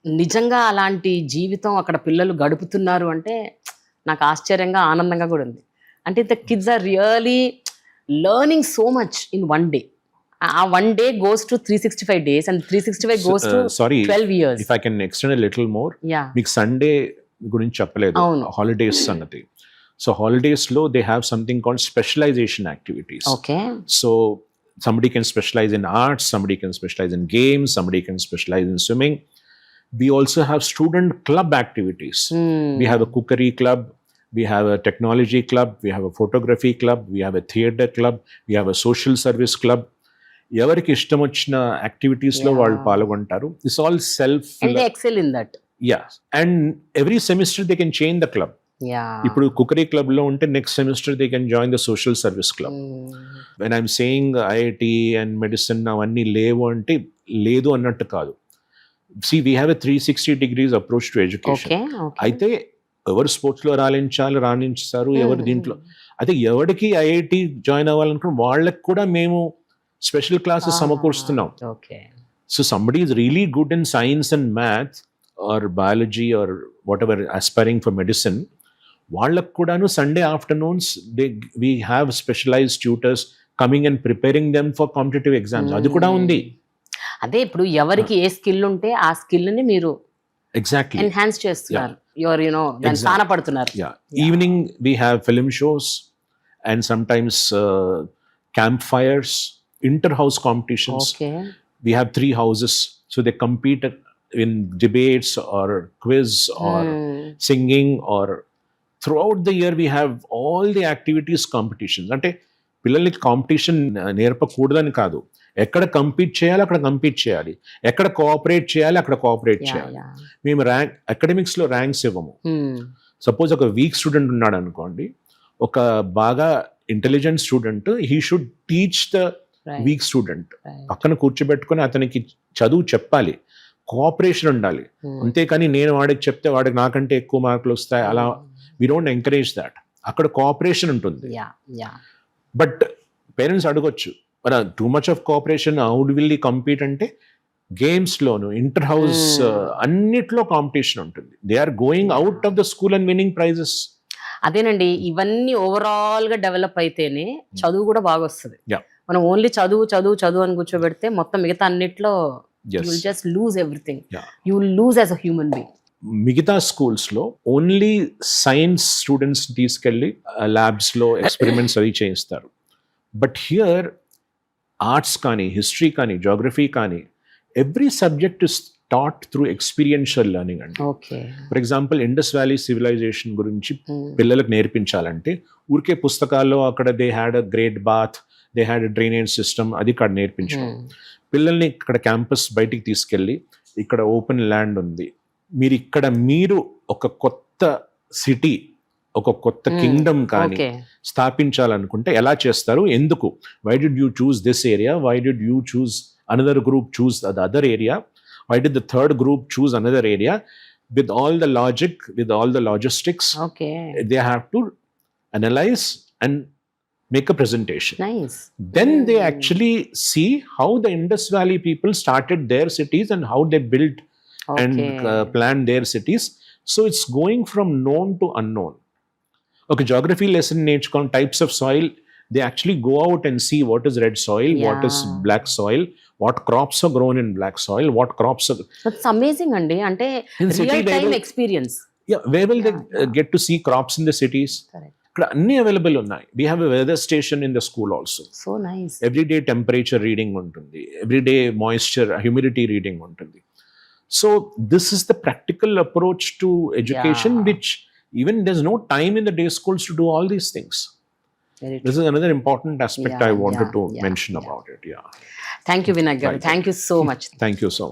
నిజంగా అలాంటి జీవితం అక్కడ పిల్లలు గడుపుతున్నారు అంటే నాకు ఆశ్చర్యంగా ఆనందంగా కూడా ఉంది. అంటే the kids are really learning so much in one day. ఆ 1 day goes to 365 days and 365 goes to 12 years. If I can extend a little more, మీకు సండే గురించి చెప్పలేదు, హాలిడేస్ సంగతి. సో హాలిడేస్ లో they have something called specialisation activities. So somebody can specialize in arts, somebody can specialize in games, somebody can specialize in swimming. We also have student club activities. We have a cookery club, we have a technology club, we have a photography club, we have a theatre club, we have a social service club. ఎవరికి ఇష్టం వచ్చిన activities లో వాళ్ళు పాల్గొంటారు. This all self and they excel in that. Yeah, and every semester they can change the club. ఇప్పుడు cookery club లో ఉంటే next semester they can join the social service club. When I'm saying IIT and medicine అవన్నీ లేవు అంటే లేదు అన్నట్టు కాదు. C we have a 360 degrees approach to education. అయితే ఎవరు స్పోర్ట్స్ లో రాణించారు, ఎవరు దీంట్లో. అయితే ఎవరికి ఐఐటి జాయిన్ అవ్వాలనుకున్న వాళ్ళకి కూడా మేము స్పెషల్ క్లాసెస్ సమకూరుస్తున్నాం. So somebody is really good in science and maths or biology or whatever aspiring for medicine, వాళ్ళకు కూడాను Sunday afternoons we have specialised tutors coming and preparing them for competitive exams. అది కూడా ఉంది. అదే ఇప్పుడు ఎవరికి ఏ skill ఉంటే ఆ స్కిల్ ని మీరు ఎగ్జాక్ట్లీ ఎన్హాన్స్ చేస్తున్నారు. దాన్ని స్థానపడుతున్నారు. Evening we have film shows and sometimes camp fires, inter-house competitions. We have 3 houses, so they compete in debates or quiz or singing, or throughout the year we have all the activities competitions. అంటే పిల్లలకి competition నేర్పకూడదని కాదు, ఎక్కడ compete చేయాలి అక్కడ compete చేయాలి, ఎక్కడ cooperate చేయాలి అక్కడ కోఆపరేట్ చేయాలి. మేము అకాడమిక్స్లో ర్యాంక్స్ ఇవ్వము. సపోజ్ ఒక వీక్ స్టూడెంట్ ఉన్నాడు అనుకోండి, ఒక బాగా intelligent student, he should teach the week student. పక్కన కూర్చోబెట్టుకుని అతనికి చదువు చెప్పాలి, కోఆపరేషన్ ఉండాలి. అంతేకాని నేను వాడికి చెప్తే వాడికి నాకంటే ఎక్కువ మార్కులు వస్తాయి, అలా వి డోంట్ ఎంకరేజ్ దాట్. అక్కడ కోఆపరేషన్ ఉంటుంది. బట్ పేరెంట్స్ అడగొచ్చు, మరి too much of cooperation how will compete అంటే గేమ్స్ లోను, ఇంటర్ హౌస్ అన్నిట్లో కాంపిటీషన్ ఉంటుంది. They are going out of the school and winning prizes. అదేనండి, ఇవన్నీ ఓవరాల్ గా డెవలప్ అయితేనే చదువు కూడా బాగా వస్తుంది. మనం ఓన్లీ చదువు అని కూర్చోబెడితే మొత్తం మిగతా అన్నిట్లో you will just lose everything. You will lose as a human being. మిగతా స్కూల్స్ లో ఓన్లీ సైన్స్ స్టూడెంట్స్ తీసుకెళ్ళి ల్యాబ్స్ లో ఎక్స్పెరిమెంట్స్ అవి చేయిస్తారు. బట్ హియర్ ఆర్ట్స్ కానీ, హిస్టరీ కానీ, జాగ్రఫీ కానీ, every subject is taught through experiential learning అండి. For example Indus valley civilisation గురించి పిల్లలకు నేర్పించాలంటే ఊరికే పుస్తకాల్లో అక్కడ they had a great bath, they had a drainage system, అది ఇక్కడ నేర్పించడం. పిల్లల్ని ఇక్కడ క్యాంపస్ బయటికి తీసుకెళ్ళి, ఇక్కడ ఓపెన్ ల్యాండ్ ఉంది, మీరు ఒక కొత్త సిటీ, ఒక కొత్త కింగ్డమ్ కానీ స్థాపించాలనుకుంటే ఎలా చేస్తారు, ఎందుకు, why did you choose this area, why did you choose another group choose the other area, why did the third group choose another area, with all the logic, with all the logistics. They have to analyze and make a presentation. Nice. Then they actually see how the Indus Valley people started their cities and how they built and planned their cities. So it's going from known to unknown. Okay, geography lesson నేర్చుకోవడం, types of soil, they actually go out and see what is red soil, what is black soil, what crops are grown in black soil, what crops are... That's amazing andi, ante real time experience. Yeah, where will they get to see crops in the cities? Correct. ఇక్కడ అన్ని available ఉన్నాయి. We have a weather station in the school also. So nice. Everyday temperature reading ఉంటుంది, everyday moisture humidity reading ఉంటుంది. So this is the practical approach to education, which even there is no time in the day schools to do all these things. This is another important aspect I wanted to mention about it. Yeah. Thank you, Vinayak garu. Thank you so much. Thank you so much.